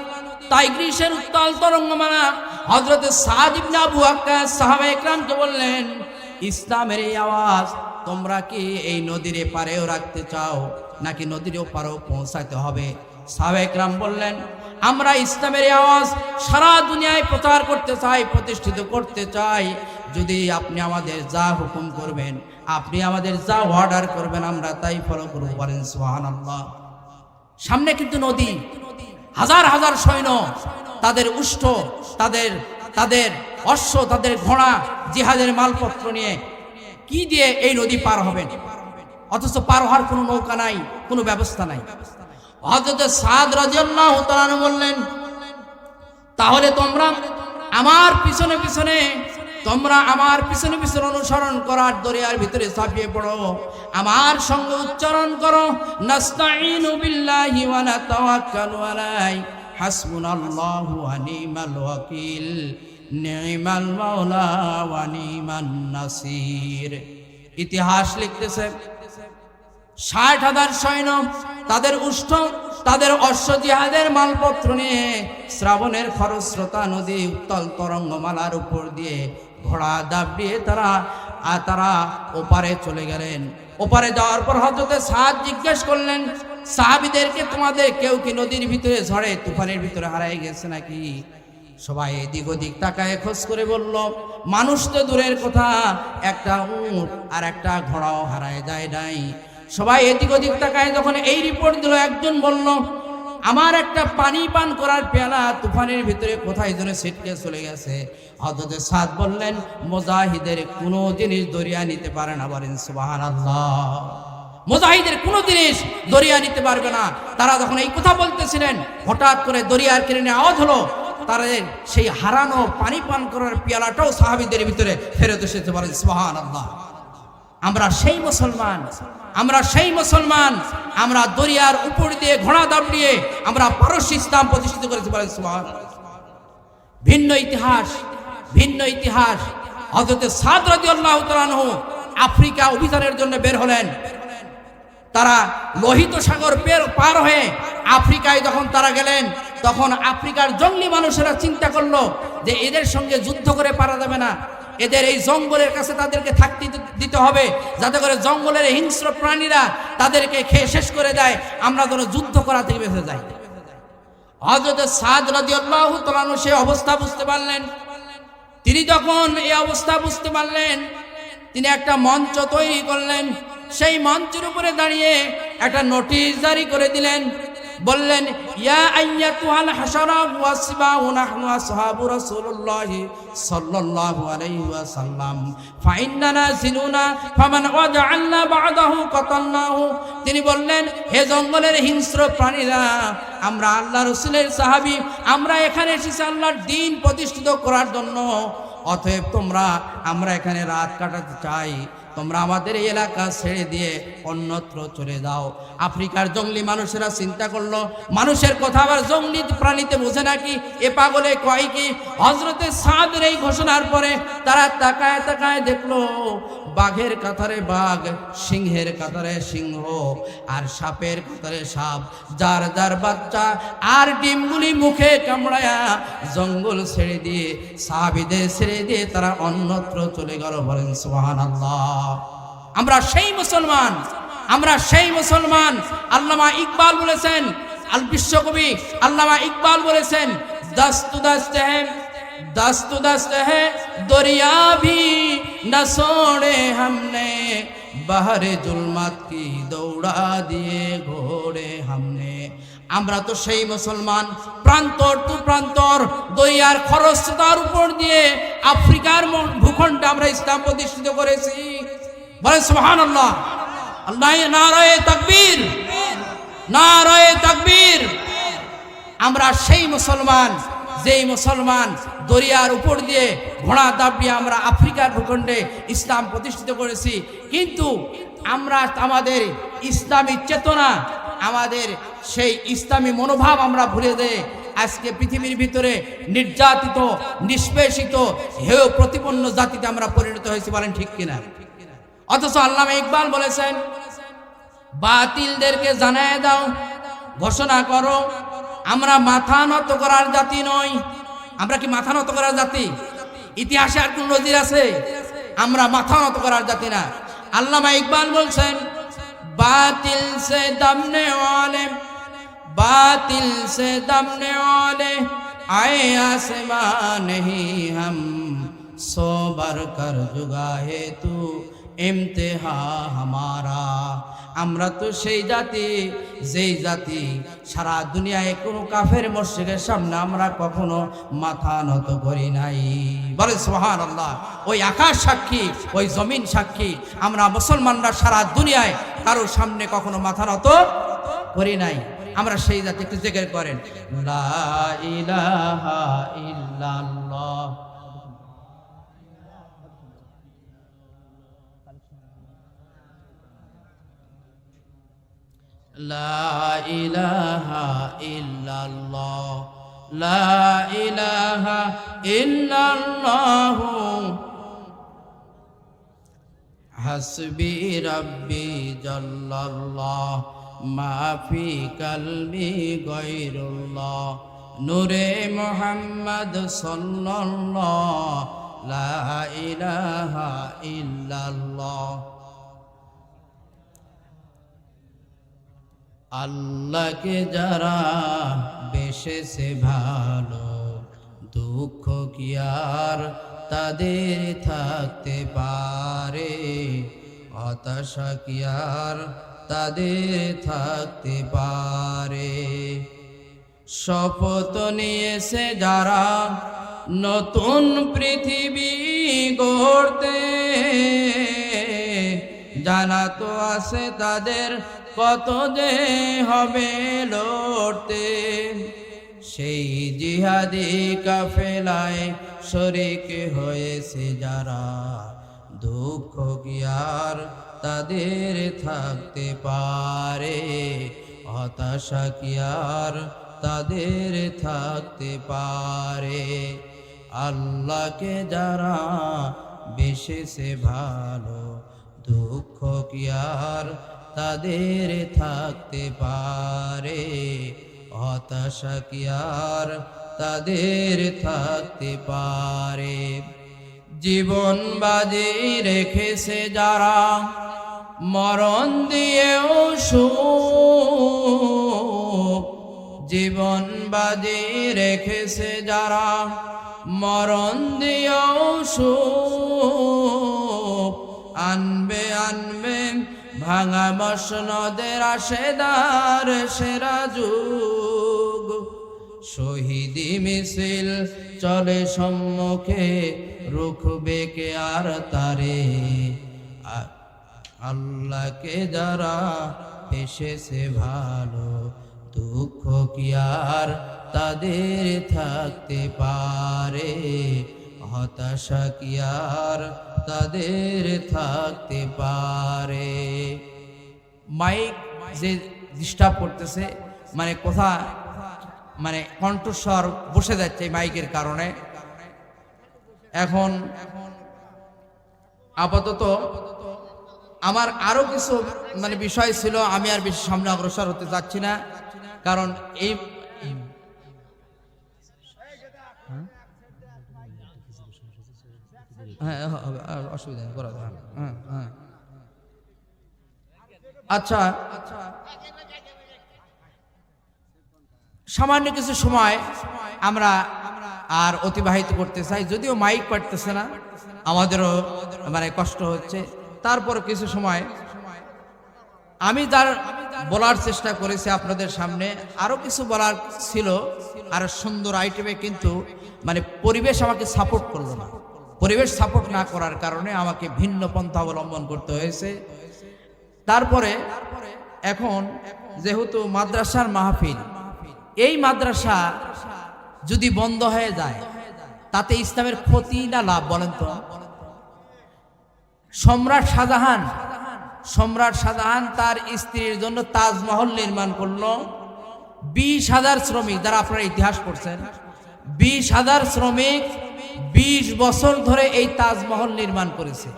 টাইগ্রিসের উত্তাল তরঙ্গমালা। হযরত সাদ ইবনে আবু ওয়াক্কাস সাহাবায়ে কেরামকে বললেন, ইসলামের এই আওয়াজ তোমরা কি এই নদীর পারেও রাখতে চাও নাকি নদীর ওপারেও পৌঁছাতে হবে? সাহাবায়ে কেরাম বললেন, আমরা ইসলামের এই আওয়াজ সারা দুনিয়ায় প্রচার করতে চাই, প্রতিষ্ঠিত করতে চাই। যদি আপনি আমাদের যা হুকুম করবেন, আপনি আমাদের যা অর্ডার করবেন, আমরা তাই ফলো করব। বলেন সুবহানাল্লাহ। সামনে কিন্তু নদী, হাজার হাজার সৈন্য, তাদের উষ্ঠ, তাদের অশ্ব, তাদের ঘোড়া, জিহাদের মালপত্র নিয়ে কি দিয়ে এই নদী পার হবেন? অথচ পার হওয়ার কোনো নৌকা নাই, কোনো ব্যবস্থা নাই। হযরত সাদ রাদিয়াল্লাহু তাআলা আনহু বললেন, তাহলে তোমরা আমার পিছনে পিছনে অনুসরণ করার দরিয়ার ভিতরে ঝাঁপিয়ে পড়ো, আমার সঙ্গে উচ্চারণ করো, নাস্তাঈনু বিল্লাহি ওয়া নাতাওয়াক্কালু আলাইহি, হাসবুনাল্লাহু ওয়া নি'মাল ওয়াকিল, নি'মাল মাওলা ওয়া নি'মান নাসির। ইতিহাস লিখতেছে 60,000 সৈন্য, তাদের উষ্ঠ, তাদের অশ্ব, জিহাদের মালপত্র নিয়ে শ্রাবণের খরস্রোতা নদী, উত্তাল তরঙ্গমালার উপর দিয়ে ঘোড়া দাবড়িয়ে তারা ওপারে চলে গেলেন। ওপারে যাওয়ার পর হযরত সাদ জিজ্ঞেস করলেন সাহাবীদেরকে, তোমাদের কেউ কি নদীর ভিতরে ঝড়ে তুফানের ভিতরে হারিয়ে গেছে নাকি? সবাই এদিক ওদিক তাকায় খোঁজ করে বলল, মানুষ তো দূরের কথা, একটা উট আর একটা ঘোড়াও হারায় যায় নাই। সবাই এদিক ওদিক তাকায় যখন এই রিপোর্ট দিল, একজন বলল, আমার একটা পানি পান করার পেয়ালা তুফানের ভিতরে কোথায় যেন ছিটকে চলে গেছে। হযরত সাদ বললেন, মুজাহিদের কোনো জিনিস দরিয়া নিতে পারে না। বলেন সুবহানাল্লাহ। মুজাহিদের কোনো জিনিস দরিয়া নিতে পারবে না। তারা যখন এই কথা বলতেছিলেন, হঠাৎ করে দরিয়ার কিনারে আওয়াজ হলো, তাদের সেই হারানো পানি পান করার পেয়ালাটাও সাহাবীদের ভিতরে ফেরত এসেছে। বলেন সুবহানাল্লাহ। আমরা সেই মুসলমান, আমরা দরিয়ার উপর দিয়ে ঘোড়া দাবড়িয়ে আমরা পারস্য ইসলাম প্রতিষ্ঠিত করেছি। বলেন সুবহানাল্লাহ। ভিন্ন ইতিহাস। হযরত সাদ রাদিয়াল্লাহু তাআলা আনহু আফ্রিকা অভিযানের জন্য বের হলেন। তারা লোহিত সাগর পার হয়ে আফ্রিকায় যখন তারা গেলেন, তখন আফ্রিকার জঙ্গলি মানুষেরা চিন্তা করলো যে এদের সঙ্গে যুদ্ধ করে পারা যাবে না, এদের এই জঙ্গলের কাছে তাদেরকে থাকতে দিতে হবে, যাতে করে জঙ্গলের হিংস্র প্রাণীরা তাদেরকে খেয়ে শেষ করে দেয়, আমরা যেন যুদ্ধ করা থেকে বেঁচে যাই। হযরত সাদ রাদিয়াল্লাহু তাআলা আনহু সেই অবস্থা বুঝতে পারলেন। তিনি যখন এই অবস্থা বুঝতে পারলেন, তিনি একটা মঞ্চ তৈরি করলেন। সেই মঞ্চের উপরে দাঁড়িয়ে একটা নোটিশ জারি করে দিলেন। বললেন, ইয়া আইয়াতুহাল হাশারা ওয়াসবাউ নাহনু আসহাবু রাসূলুল্লাহ সাল্লাল্লাহু আলাইহি ওয়াসাল্লাম ফাইন্নানা জিনুনা ফামান ওয়াজআলনা বা'দাহু কাতালনাহু। তিনি বললেন, হে জঙ্গলের হিংস্র প্রাণীরা, আমরা আল্লাহ রাসূলের সাহাবী, আমরা এখানে এসেছি আল্লাহর দ্বীন প্রতিষ্ঠিত করার জন্য। অতএব আমরা এখানে রাত কাটাতে চাই, তোমরা আমাদের এই এলাকা ছেড়ে দিয়ে অন্যত্র চলে যাও। আফ্রিকার জঙ্গলি মানুষেরা চিন্তা করলো, মানুষের কথা আবার জঙ্গলি প্রাণীতে বোঝে নাকি, এ পাগলে কয় কি? হযরতে সাদের এই ঘোষণার পরে তারা তাকায় তাকায় দেখলো, বাঘের কাতারে বাঘ, সিংহের কাতারে সিংহ, আর সাপের কাতারে সাপ, যার যার বাচ্চা আর ডিমগুলি মুখে কামড়ায়া জঙ্গল ছেড়ে দিয়ে, সাহাবীদের ছেড়ে দিয়ে তারা অন্যত্র চরিত্র চলে গেল। বলেন সুবহানাল্লাহ। আমরা সেই মুসলমান, আমরা সেই মুসলমান। আল্লামা ইকবাল বলেছেন, আল বিশ্বকবি আল্লামা ইকবাল বলেছেন, दस्त है दरिया भी न छोड़े हमने, बहरे जुल्मत की दौड़ा दिए घोड़े हमने। আমরা তো সেই মুসলমান, প্রান্তর টু প্রান্তর দরিয়ার খরস্রোতার উপর দিয়ে আফ্রিকার ভূখণ্ডে আমরা ইসলাম প্রতিষ্ঠিত করেছি। বলেন সুবহানাল্লাহ। আল্লাহ, নারায়ে তাকবীর, নারায়ে তাকবীর। আমরা সেই মুসলমান, যেই মুসলমান দরিয়ার উপর দিয়ে ঘোড়া দাপিয়ে আমরা আফ্রিকার ভূখণ্ডে ইসলাম প্রতিষ্ঠিত করেছি। কিন্তু আমরা আমাদের ইসলামী চেতনা, আমাদের সেই ইসলামী মনোভাব আমরা ভুলে দেই। আজকে পৃথিবীর ভিতরে নির্যাতিত, নিষ্পেষিত, হেয় প্রতিপন্ন জাতিতে আমরা পরিণত হয়েছি। বলেন ঠিক কিনা? অথচ আল্লামা ইকবাল বলেছেন, বাতিলদেরকে জানায় দাও, ঘোষণা করো, আমরা মাথা নত করার জাতি নই। আমরা কি মাথা নত করার জাতি? ইতিহাসে আর কোন নজির আছে? আমরা মাথা নত করার জাতি না। আল্লামা ইকবাল বলছেন, বাতিল সে দমনে ওয়ালে, বাতিল সে দমনে ওয়ালে আয়ে আসমান নেহি হাম, সোবার কর জুগাহে তু ইমতিহা হামারা। আমরা তো সেই জাতি, যেই জাতি সারা দুনিয়ায় কোনো কাফের মুশরিকের সামনে আমরা কখনো মাথা নত করি নাই। বলে সুবহানাল্লাহ। ওই আকাশ সাক্ষী, ওই জমিন সাক্ষী, আমরা মুসলমানরা সারা দুনিয়ায় কারোর সামনে কখনো মাথা নত করি নাই। আমরা সেই জাতি। একটু জিকির করেন, লা ইলাহা ইল্লাল্লাহ। লা ইলাহা ইল্লাল্লাহ, লা ইলাহা ইল্লাল্লাহ, হাসবি রাব্বি জাল্লাল্লাহ, মা ফি কলবি গায়রুল্লাহ, নূরে মুহাম্মদ সাল্লাল্লাহ, লা ইলাহা ইল্লাল্লাহ। আল্লাহকে যারা বেশেছে ভালো, দুঃখ কি আর তাদের থাকতে পারে, হতাশা কি আর তাদের থাকতে পারে। শপথ নিয়েছে যারা নতুন পৃথিবী গড়তে, জানা তো আছে তাদের কত যে হবে লড়তে। সেই জিহাদি কাফেলায় শরীক হয়েছে যারা, দুঃখ কি আর তাদের থাকতে পারে, হতাশা কি আর তাদের থাকতে পারে। আল্লাহকে যারা বেশেছে ভালো, দুঃখ কি আর তাদের থাকতে পারে, হতাশা কি আর তাদের থাকতে পারে। জীবন বাজি রেখেছে যারা, মরণ দিয়েও সুখ, জীবন বাজি রেখেছে যারা, মরণ দিয়েও সুখ, আনবে আনবে ভাঙা মসনদের আশেদার সেরা যুগ। শহীদি মিছিল চলে সম্মুখে, রুখবে কে আর তারে। আল্লাহকে যারা এসেছে ভালো, দুঃখ কি আর তাদের থাকতে পারে, হতাশা কি আর তাদের থাকতে পারে। মাইক যে ডিস্টার্ব করতেছে, মানে কথা, মানে কণ্ঠস্বর বসে যাচ্ছে মাইকের কারণে। এখন আপাতত আমার আরো কিছু মানে বিষয় ছিল, আমি আর বেশি সামনে অগ্রসর হতে চাচ্ছি না, কারণ এই হ্যাঁ অসুবিধা নেই, করা যাবে। হ্যাঁ হ্যাঁ আচ্ছা, সামান্য কিছু সময় আমরা আর অতিবাহিত করতে চাই, যদিও মাইক পারতেছে না, আমাদেরও মানে কষ্ট হচ্ছে। তারপর কিছু সময় আমি যার বলার চেষ্টা করেছি আপনাদের সামনে, আরো কিছু বলার ছিল আর সুন্দর আইটেমে, কিন্তু মানে পরিবেশ আমাকে সাপোর্ট করলো না। পরিবেশ সাপোর্ট না করার কারণে আমাকে ভিন্ন পন্থা অবলম্বন করতে হয়েছে। তারপরে এখন যেহেতু মাদ্রাসার মাহফিল, এই মাদ্রাসা যদি বন্ধ হয়ে যায় তাতে ইসলামের ক্ষতি না লাভ বলেন তো? সম্রাট শাহজাহান তার স্ত্রীর জন্য তাজমহল নির্মাণ করলো। 20,000 শ্রমিক, যারা আপনারা ইতিহাস পড়ছেন, 20,000 শ্রমিক 20 বছর ধরে এই তাজমহল নির্মাণ করেছে।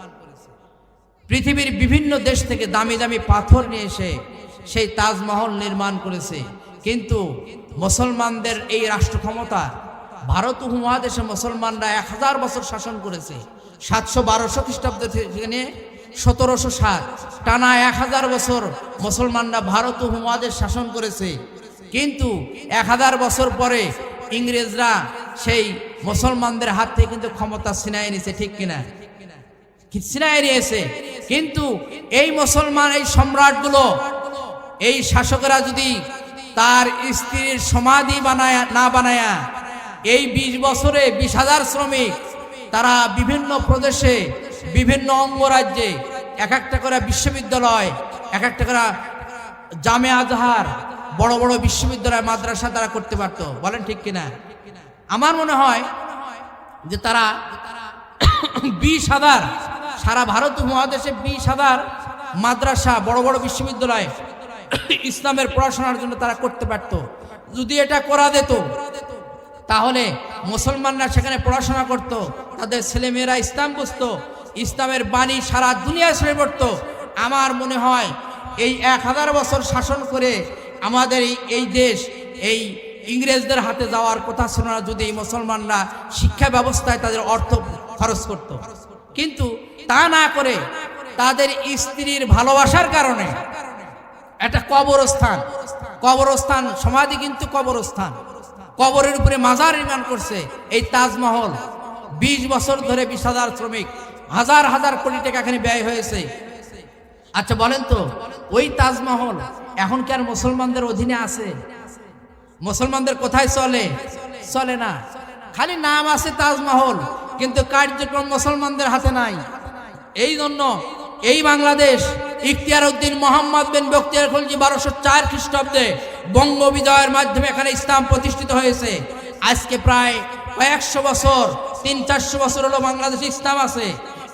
পৃথিবীর বিভিন্ন দেশ থেকে দামি দামি পাথর নিয়ে এসে সেই তাজমহল নির্মাণ করেছে। কিন্তু মুসলমানদের এই রাষ্ট্র ক্ষমতা, ভারত উপমহাদেশে মুসলমানরা 1000 বছর শাসন করেছে। 700-1200 খ্রিস্টাব্দ থেকে নিয়ে 1707 টানা 1000 বছর মুসলমানরা ভারত উপমহাদেশ শাসন করেছে। কিন্তু 1000 বছর পরে ইংরেজরা সেই মুসলমানদের হাত থেকে কিন্তু ক্ষমতা ছিনায় নিয়েছে, ঠিক কিনা? ছিনায় নিয়েছে। কিন্তু এই মুসলমান, এই সম্রাটগুলো, এই শাসকেরা যদি তার স্ত্রীর সমাধি না বানায়া এই 20 বছরে 20,000 শ্রমিক তারা বিভিন্ন প্রদেশে, বিভিন্ন অঙ্গরাজ্যে এক একটা করে বিশ্ববিদ্যালয়, এক একটা করে জামে আজহার, বড় বড় বিশ্ববিদ্যালয়, মাদ্রাসা তারা করতে পারত, বলেন ঠিক কিনা? আমার মনে হয় যে তারা 20,000, সারা ভারত মহাদেশে 20,000 মাদ্রাসা, বড় বড় বিশ্ববিদ্যালয় ইসলামের পড়াশোনার জন্য তারা করতে পারত। যদি এটা করা যেত তাহলে মুসলমানরা সেখানে পড়াশোনা করত, তাদের ছেলেমেয়েরা ইসলাম বুঝতো, ইসলামের বাণী সারা দুনিয়ায় ছড়িয়ে পড়ত। আমার মনে হয় এই 1000 বছর শাসন করে আমাদের এই দেশ এই ইংরেজদের হাতে যাওয়ার কথা ছিল না, যদি এই মুসলমানরা শিক্ষা ব্যবস্থায় তাদের অর্থ খরচ করত। কিন্তু তা না করে তাদের স্ত্রীর ভালোবাসার কারণে একটা কবরস্থান সমাধি, কিন্তু কবরের উপরে মাজার নির্মাণ করছে। এই তাজমহল 20 বছর ধরে 20,000 শ্রমিক, হাজার হাজার কোটি টাকা এখানে ব্যয় হয়েছে। আচ্ছা বলেন তো, ওই তাজমহল এখন কি আর মুসলমানদের অধীনে আছে? মুসলমানদের কোথায় চলে না, খালি নাম আছে তাজমহল, কিন্তু কার্যক্রম মুসলমানদের হাতে নাই। এই জন্য এই বাংলাদেশ ইখতিয়ার উদ্দিন মোহাম্মদ বিন বখতিয়ার খলজি 1204 খ্রিস্টাব্দে বঙ্গ বিজয়ের মাধ্যমে এখানে ইসলাম প্রতিষ্ঠিত হয়েছে। আজকে প্রায় কয়েকশো বছর, 300-400 বছর হলো বাংলাদেশে ইসলাম আছে।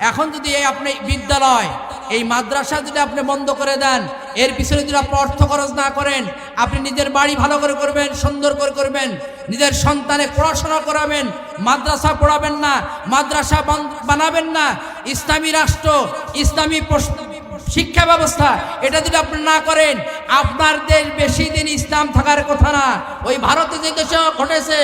এখন যদি এই আপনি বিদ্যালয়, এই মাদ্রাসা যদি আপনি বন্ধ করে দেন, এর পিছনে যদি আপনি অর্থ খরচ না করেন, আপনি নিজের বাড়ি ভালো করে করবেন, সুন্দর করে করবেন, নিজের সন্তানে পড়াশোনা করাবেন, মাদ্রাসা পড়াবেন না, মাদ্রাসা বানাবেন না, ইসলামী রাষ্ট্র, ইসলামী শিক্ষা ব্যবস্থা এটা যদি আপনি না করেন, আপনার দেশ বেশি দিন ইসলাম থাকার কথা না। ওই ভারতে যে দেশে ঘটেছে,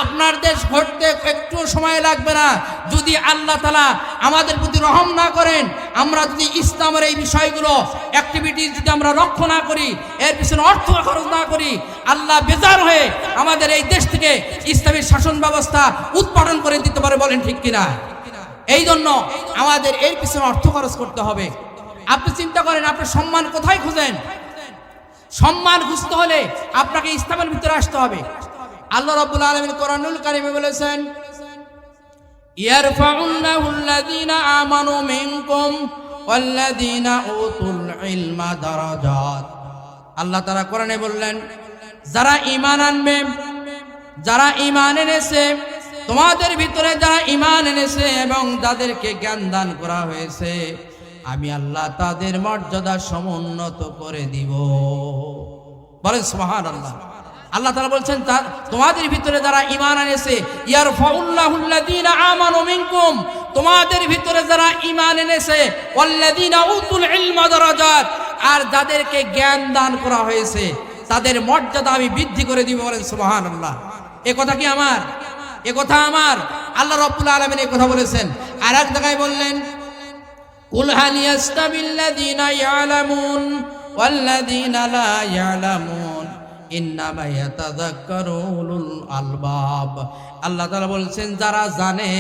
আপনার দেশ ঘটতে একটু সময় লাগবে না। যদি আল্লাহ তাআলা আমাদের প্রতি রহম না করেন, আমরা যদি ইসলামের এই বিষয়গুলো অ্যাক্টিভিটিস যদি আমরা লক্ষ্য না করি, এর পিছনে অর্থ খরচ না করি, আল্লাহ বেজার হয়ে আমাদের এই দেশ থেকে ইসলামী শাসন ব্যবস্থা উৎপাদন করে দিতে পারে, বলেন ঠিক কিনা? এই জন্য আমাদের এর পিছনে অর্থ খরচ করতে হবে। আপনি চিন্তা করেন, আপনি সম্মান কোথায় খুঁজেন? সম্মান খুঁজতে হলে আপনাকে ইসলামের ভিতরে আসতে হবে। আল্লাহ রাব্বুল আলামিন কোরআনুল কারীমে বলেছেন, ইয়ারফাউল্লাহুল্লাযীনা আমানু মিনকুম ওয়াল্লাযীনা উতুল ইলমা দারাজাত। আল্লাহ তাআলা কোরআনে বললেন, যারা ঈমান আনবে, যারা ঈমান এনেছে, তোমাদের ভিতরে যারা ঈমান এনেছে এবং যাদেরকে জ্ঞান দান করা হয়েছে, আমি আল্লাহ তাদের মর্যাদা সমুন্নত করে দিব। বলেন সুবহানাল্লাহ। আল্লাহ তাআলা বলছেন, তোমাদের ভিতরে যারা ঈমান এনেছে, ইয়ারফাউল্লাহুল্লাযীনা আমানু মিনকুম, তোমাদের ভিতরে যারা ঈমান এনেছে, ওয়াল্লাযীনা উতুল ইলমা দারাজাত, আর যাদেরকে জ্ঞান দান করা হয়েছে তাদের মর্যাদা আমি বৃদ্ধি করে দিব। বলেন সুবহানাল্লাহ। এ কথা কি আমার? এ কথা আমার আল্লাহ রাব্বুল আলামিন এই কথা বলেছেন। আর এক জায়গায় বললেন, কুল হাল ইয়াস্তাবিল্লাযীনা ইয়ালামুন ওয়াল্লাযীনা লা ইয়ালামুন ইন্নামা ইয়াতাযাক্কারু উলুল আলবাব। আল্লাহ তাআলা বলছেন, যারা জানে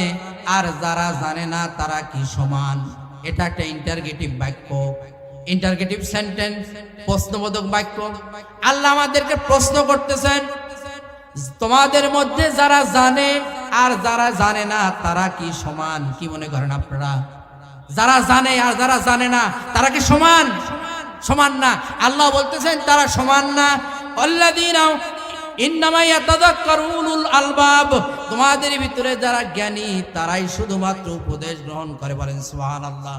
আর যারা জানে না তারা কি সমান? এটা একটা ইন্টারগেটিভ বাক্য, ইন্টারগেটিভ সেন্টেন্স, প্রশ্নবোধক বাক্য। আল্লাহ আমাদেরকে প্রশ্ন করতেছেন, তোমাদের মধ্যে যারা জানে আর যারা জানে না তারা কি সমান? কি মনে করেন আপনারা? যারা জানে আর যারা জানে না তারা কি সমান? সমান না। আল্লাহ বলতেছেন তারা সমান না। আল্লাযীনা ইন্নামা ইয়াতাযাক্কারু উলুল আলবাব, তোমাদের ভিতরে যারা জ্ঞানী তারাই শুধুমাত্র উপদেশ গ্রহণ করে। বলেন সুবহানাল্লাহ।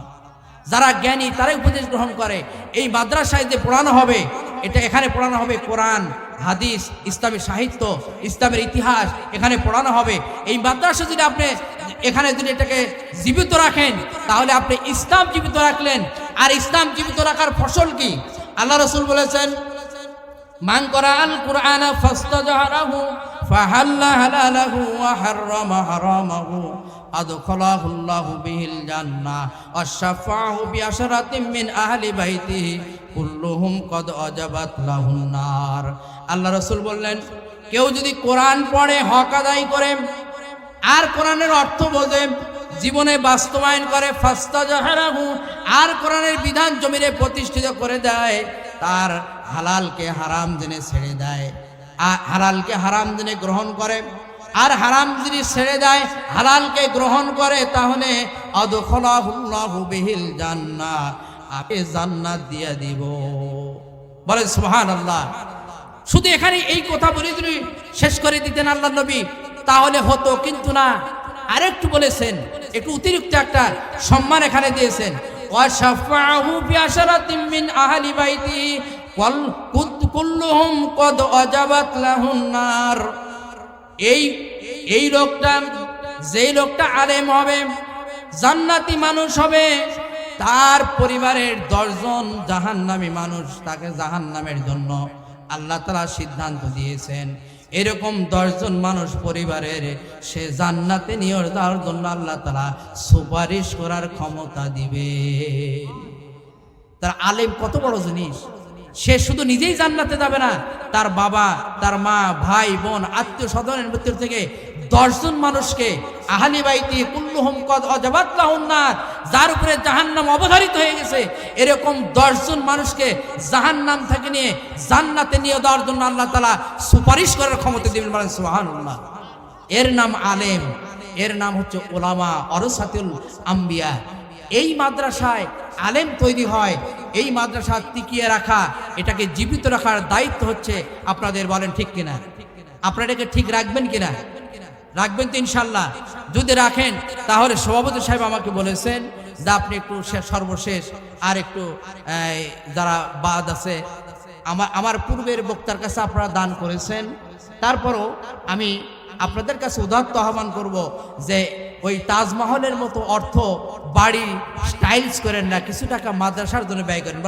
যারা জ্ঞানী তারাই উপদেশ গ্রহণ করে। এই মাদ্রাসায় যে পড়ানো হবে, এটা এখানে পড়ানো হবে কোরআন, হাদিস, ইসলামী সাহিত্য, ইসলামের ইতিহাস এখানে পড়ানো হবে। এই মাদ্রাসা যদি আপনি এখানে যদি এটাকে জীবিত রাখেন, তাহলে আপনি ইসলাম জীবিত রাখলেন। আর ইসলাম জীবিত রাখার ফসল কি? আল্লাহ রাসূল বলেছেন, মান করাআল কুরআনা ফাস্তাজহারাহু ফাহাল্লা হালালাহু ওয়া হাররামা হারামাহু আদখালাহুল্লাহু বিহিল জান্নাহ ওয়া শাফাআহু বিআশরাতিন মিন আহলি বাইতিহি কুল্লুহুম কদ আজাবাত লাহুন নার। আল্লাহ রাসূল বললেন, কেউ যদি কোরআন পড়ে, হক আদায় করে, আর কোরআনের অর্থ বোঝে, জীবনে বাস্তবায়ন করে, ফাস্তাজহারাহু, আর কোরআনের বিধান জমিনে প্রতিষ্ঠিত করে দেয়, তার হালালকে হারাম জেনে ছেড়ে দেয়, আর হালালকে হারাম জেনে গ্রহণ করে, আর হারাম যদি ছেড়ে দেয়, হালালকে গ্রহণ করে, তাহলে আদখালাহুল্লাহু বিহিল জান্নাহ, আপনি জান্নাত দিয়ে দিব। বলেন সুবহানাল্লাহ। শুধু এখানে এই কথা বলে যদি শেষ করে দিতেন আল্লাহ নবী তাহলে হতো, কিন্তু না, আরেকটু বলেছেন, একটু অতিরিক্ত একটা সম্মান এখানে দিয়েছেন। ওয়া শাফাআহু বিআশরাতিন মিন আহলি বাইতিহি কুল্লুহুম কদ আজাবাত লাহুন নার। এই লোকটা, যেই লোকটা আলেম হবে, জান্নাতি মানুষ হবে, তার পরিবারের 10 জন জাহান্নামী মানুষ, তাকে জাহান্নামের জন্য আল্লাহ তাআলা সিদ্ধান্ত দিয়েছেন। এরকম 10 জন মানুষ পরিবারের সে জান্নাতে নিয়ে যাওয়ার জন্য আল্লাহ তাআলা সুপারিশ করার ক্ষমতা দিবে। তার আলেম কত বড় জিনিস! সে শুধু নিজেই জান্নাতে যাবে না, তার বাবা, তার মা, ভাই, বোন, আত্মীয় স্বজনের ভিতর থেকে 10 জন মানুষকে, আহলি বাইতি কুল্লুহুম কদ আজাবাত লাহুন নার, যার উপরে জাহান্নাম অবধারিত হয়ে গেছে, এরকম 10 জন মানুষকে জাহান্নাম থেকে নিয়ে জান্নাতে নিয়ে যাওয়ার জন্য আল্লাহ তাআলা সুপারিশ করার ক্ষমতা দিবেন। বলেন সুবহানাল্লাহ। এর নাম আলেম, এর নাম হচ্ছে উলামা ওয়ারাসাতুল আম্বিয়া। এই মাদ্রাসায় আলেম তৈরি হয়, এই মাদ্রাসা টিকিয়ে রাখা, এটাকে জীবিত রাখার দায়িত্ব হচ্ছে আপনাদের। বলেন ঠিক কিনা? আপনারা এটাকে ঠিক রাখবেন কিনা? রাখবেন তো ইনশাল্লাহ? যদি রাখেন তাহলে সভাপতি সাহেব আমাকে বলেছেন যে আপনি একটু সর্বশেষ আর একটু যারা বাদ আছে, আমার পূর্বের বক্তার কাছে আপনারা দান করেছেন, তারপরও আমি আপনাদের কাছে উদাত্ত আহ্বান করব যে ওই তাজমহলের মতো অর্থ বাড়ি স্টাইলস করেন না, কিছু টাকা মাদ্রাসার জন্য ব্যয় করেন।